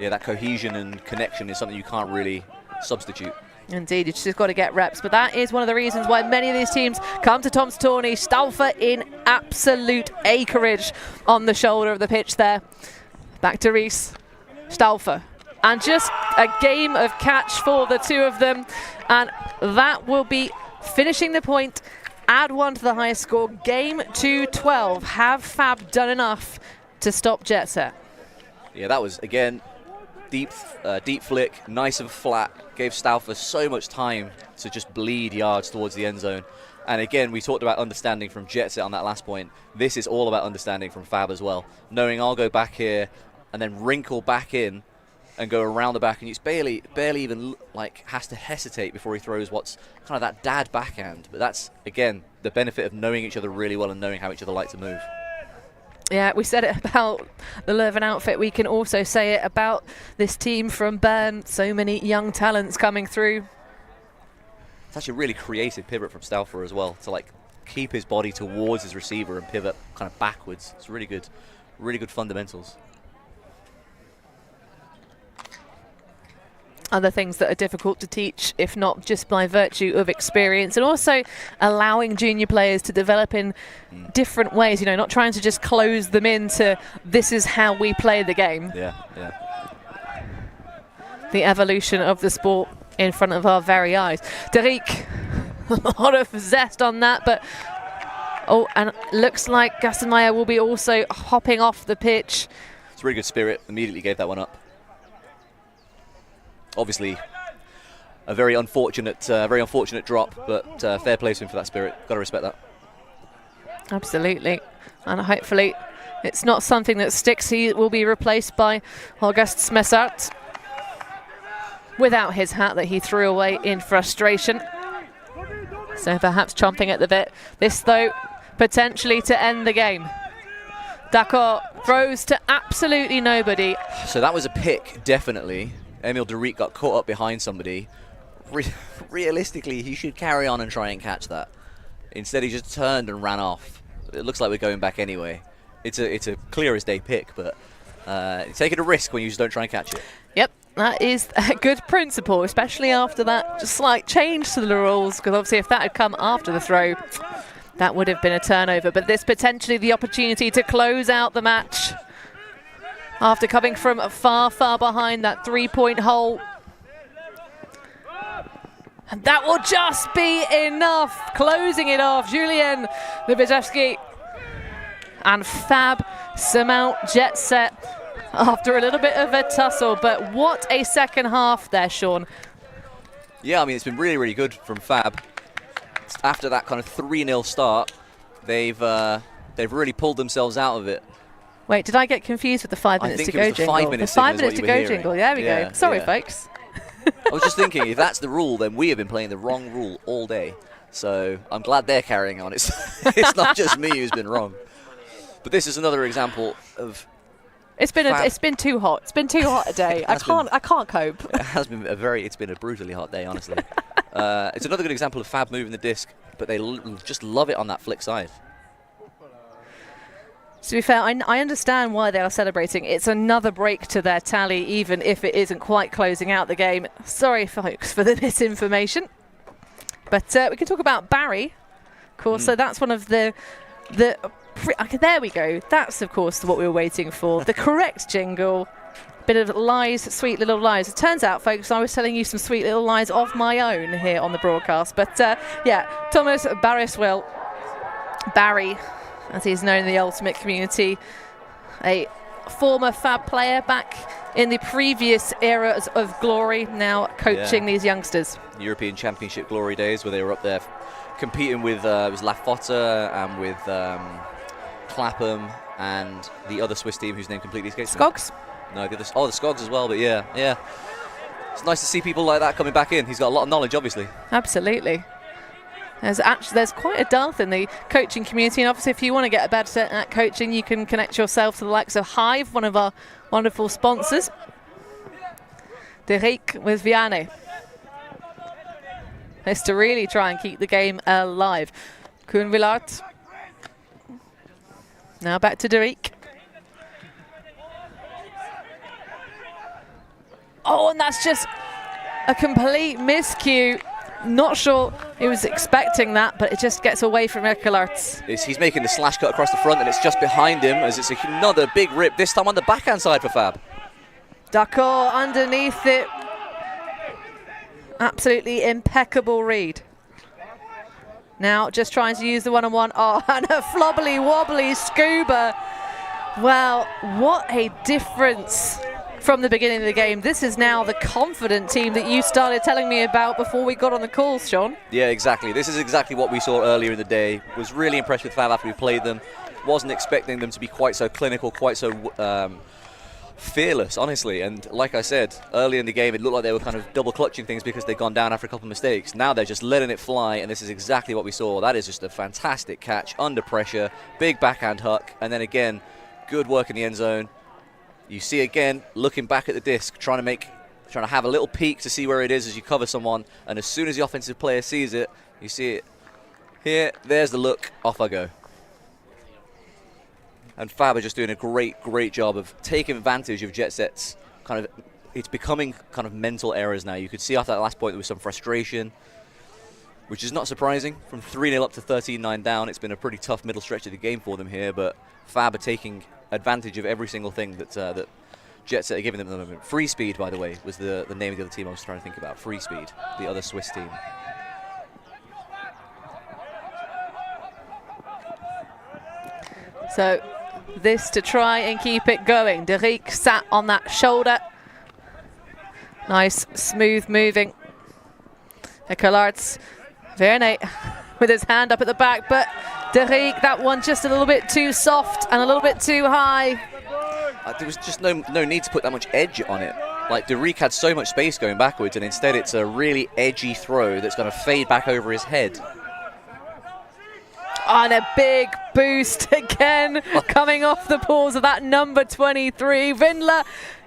Yeah, that cohesion and connection is something you can't really substitute. Indeed, you just got to get reps, but that is one of the reasons why many of these teams come to Tom's Tourney. Stauffer in absolute acreage on the shoulder of the pitch there. Back to Rees. Stauffer. And just a game of catch for the two of them. And that will be finishing the point. Add one to the highest score. Game 2-12. Have Fab done enough to stop Jetset? Yeah, that was, again, deep flick, nice and flat. Gave Stauffer so much time to just bleed yards towards the end zone. And again, we talked about understanding from Jetset on that last point. This is all about understanding from Fab as well. Knowing I'll go back here and then wrinkle back in and go around the back, and it's barely even has to hesitate before he throws what's kind of that dad backhand. But that's, again, the benefit of knowing each other really well and knowing how each other like to move. Yeah, we said it about the Leuven outfit. We can also say it about this team from Bern. So many young talents coming through. It's actually a really creative pivot from Stauffer as well, to keep his body towards his receiver and pivot kind of backwards. It's really good fundamentals. Other things that are difficult to teach, if not just by virtue of experience, and also allowing junior players to develop in different ways, not trying to just close them into this is how we play the game. Yeah. The evolution of the sport in front of our very eyes. Derek, a lot of zest on that, but oh, and looks like Gassenmeyer will be also hopping off the pitch. It's a really good spirit. Immediately gave that one up. Obviously, a very unfortunate drop, but fair play to him for that spirit. Got to respect that. Absolutely, and hopefully it's not something that sticks. He will be replaced by August Smessart without his hat that he threw away in frustration. So perhaps chomping at the bit. This, though, potentially to end the game. D'accord throws to absolutely nobody. So that was a pick, definitely. Emil Derek got caught up behind somebody. Realistically, he should carry on and try and catch that. Instead, he just turned and ran off. It looks like we're going back anyway. It's a clear as day pick, but taking a risk when you just don't try and catch it. Yep, that is a good principle, especially after that just slight change to the rules, because obviously if that had come after the throw, that would have been a turnover. But this potentially the opportunity to close out the match after coming from far, far behind that three-point hole. And that will just be enough. Closing it off, Julien Lubezewski and Fab surmount Jetset after a little bit of a tussle. But what a second half there, Sean. Yeah, I mean, it's been really, really good from Fab. After that kind of 3-0 start, they've really pulled themselves out of it. Wait, did I get confused with the 5 minutes to go jingle? 5 minutes the 5 is minutes what to you were go hearing. jingle. There we go. Sorry, yeah. folks. I was just thinking, if that's the rule, then we have been playing the wrong rule all day. So I'm glad they're carrying on. It's not just me who's been wrong. But this is another example of. It's been too hot. It's been too hot a day. I can't cope. It has been it's been a brutally hot day, honestly. It's another good example of Fab moving the disc, but they just love it on that flick side. To be fair, I understand why they are celebrating. It's another break to their tally, even if it isn't quite closing out the game. Sorry, folks, for the misinformation. But we can talk about Barry, of course. So that's one of the okay, there we go. That's, of course, what we were waiting for. The correct jingle. Bit of lies, sweet little lies. It turns out, folks, I was telling you some sweet little lies of my own here on the broadcast. But, yeah, Thomas Barriswell, Barry, as he's known in the Ultimate community, a former Fab player back in the previous eras of glory, now coaching these youngsters. European Championship glory days where they were up there competing with it was Lafota and with Clapham and the other Swiss team whose name completely escapes me. Skogs? No, the Skogs as well, but yeah. It's nice to see people like that coming back in. He's got a lot of knowledge, obviously. Absolutely. There's quite a dearth in the coaching community, and obviously if you want to get better at coaching, you can connect yourself to the likes of Hive, one of our wonderful sponsors. Derek with Vianney. Is to really try and keep the game alive. Koen Willard. Now back to Derek. Oh, and that's just a complete miscue. Not sure he was expecting that, but it just gets away from Ekelarts. He's making the slash cut across the front, and it's just behind him as it's another big rip, this time on the backhand side for Fab. D'accord underneath it. Absolutely impeccable read. Now just trying to use the one-on-one. Oh, and a flobbly wobbly scuba. Well, what a difference from the beginning of the game. This is now the confident team that you started telling me about before we got on the call, Sean. Yeah, exactly. This is exactly what we saw earlier in the day. Was really impressed with Fab after we played them. Wasn't expecting them to be quite so clinical, quite so fearless, honestly. And like I said, early in the game, it looked like they were kind of double clutching things because they'd gone down after a couple of mistakes. Now they're just letting it fly, and this is exactly what we saw. That is just a fantastic catch under pressure, big backhand hook, and then again, good work in the end zone. You see again, looking back at the disc, trying to have a little peek to see where it is as you cover someone, and as soon as the offensive player sees it, you see it here, there's the look, off I go. And Fab are just doing a great job of taking advantage of Jetset's kind of, it's becoming kind of mental errors now. You could see after that last point there was some frustration, which is not surprising. From 3-0 up to 13-9 down, it's been a pretty tough middle stretch of the game for them here, but Fab are taking advantage of every single thing that Jetset are giving them the moment. Free Speed, by the way, was the name of the other team I was trying to think about. Free Speed, the other Swiss team. So this to try and keep it going. De Rijk sat on that shoulder. Nice, smooth moving. Eckelarts, Verne with his hand up at the back, but De Rijk, that one just a little bit too soft and a little bit too high. There was just no need to put that much edge on it. Like, De Rijk had so much space going backwards, and instead it's a really edgy throw that's going to fade back over his head. On a big boost again, coming off the paws of that number 23. Vindler,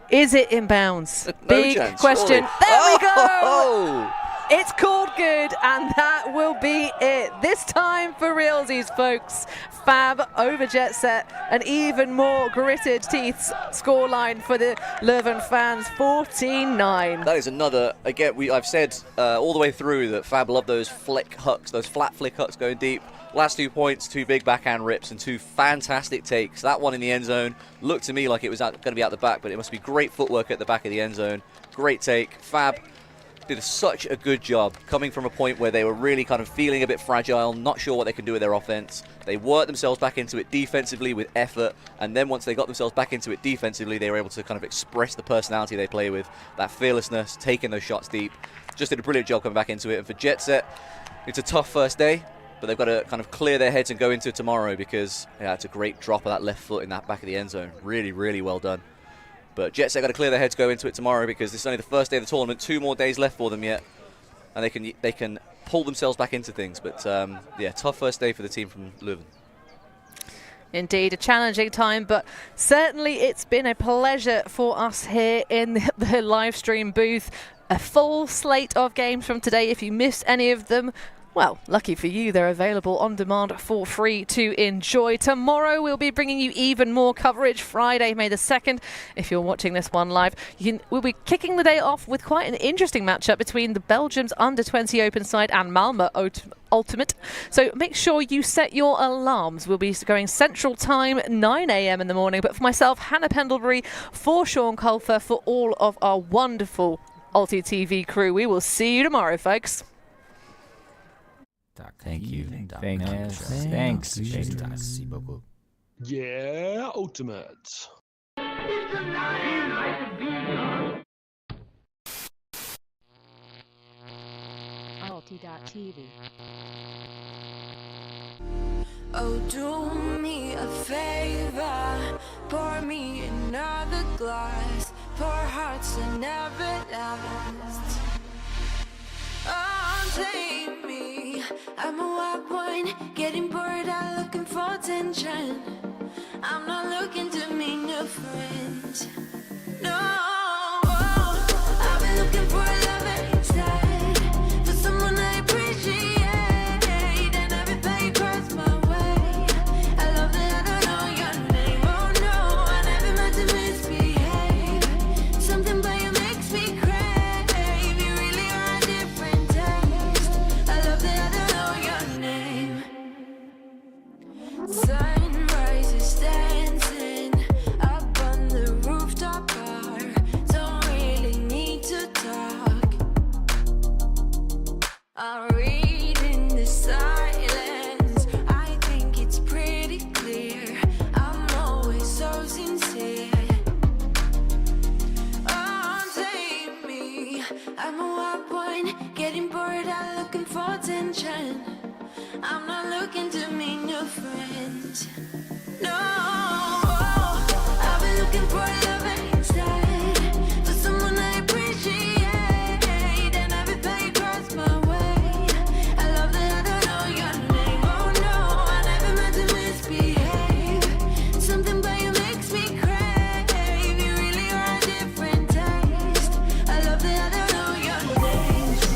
is it in bounds? No Big chance, question. surely. There we go! Oh! It's called good, and that will be it. This time for realsies, folks. Fab over Jetset, an even more gritted teeth scoreline for the Leuven fans, 14-9. That is another, again, I've said all the way through that Fab love those flick hooks, those flat flick hooks going deep. Last 2 points, 2 big backhand rips and 2 fantastic takes. That one in the end zone looked to me like it was going to be out the back, but it must be great footwork at the back of the end zone. Great take. Fab did such a good job coming from a point where they were really kind of feeling a bit fragile, not sure what they can do with their offense. They worked themselves back into it defensively with effort, and then once they got themselves back into it defensively, they were able to kind of express the personality they play with, that fearlessness, taking those shots deep. Just did a brilliant job coming back into it. And for Jetset, it's a tough first day, but they've got to kind of clear their heads and go into tomorrow because, yeah, it's a great drop of that left foot in that back of the end zone. Really, really well done. But Jetset got to clear their heads, go into it tomorrow because this is only the first day of the tournament. 2 more days left for them yet, and they can pull themselves back into things. But yeah, tough first day for the team from Leuven. Indeed, a challenging time, but certainly it's been a pleasure for us here in the live stream booth. A full slate of games from today. If you missed any of them, well, lucky for you, they're available on demand for free to enjoy. Tomorrow we'll be bringing you even more coverage. Friday, May the 2nd, if you're watching this one live. We'll be kicking the day off with quite an interesting matchup between the Belgium's under-20 open side and Malmö Ultimate. So make sure you set your alarms. We'll be going Central Time, 9 a.m. in the morning. But for myself, Hannah Pendlebury, for Sean Colfer, for all of our wonderful ULTI.TV crew, we will see you tomorrow, folks. Thank you. Thanks. Yeah, Ultimate. ULTI.TV. Oh, do me a favor, pour me another glass, pour hearts that never last. Oh, take me, I'm a wild one, getting bored out looking for attention. I'm not looking to meet new friends.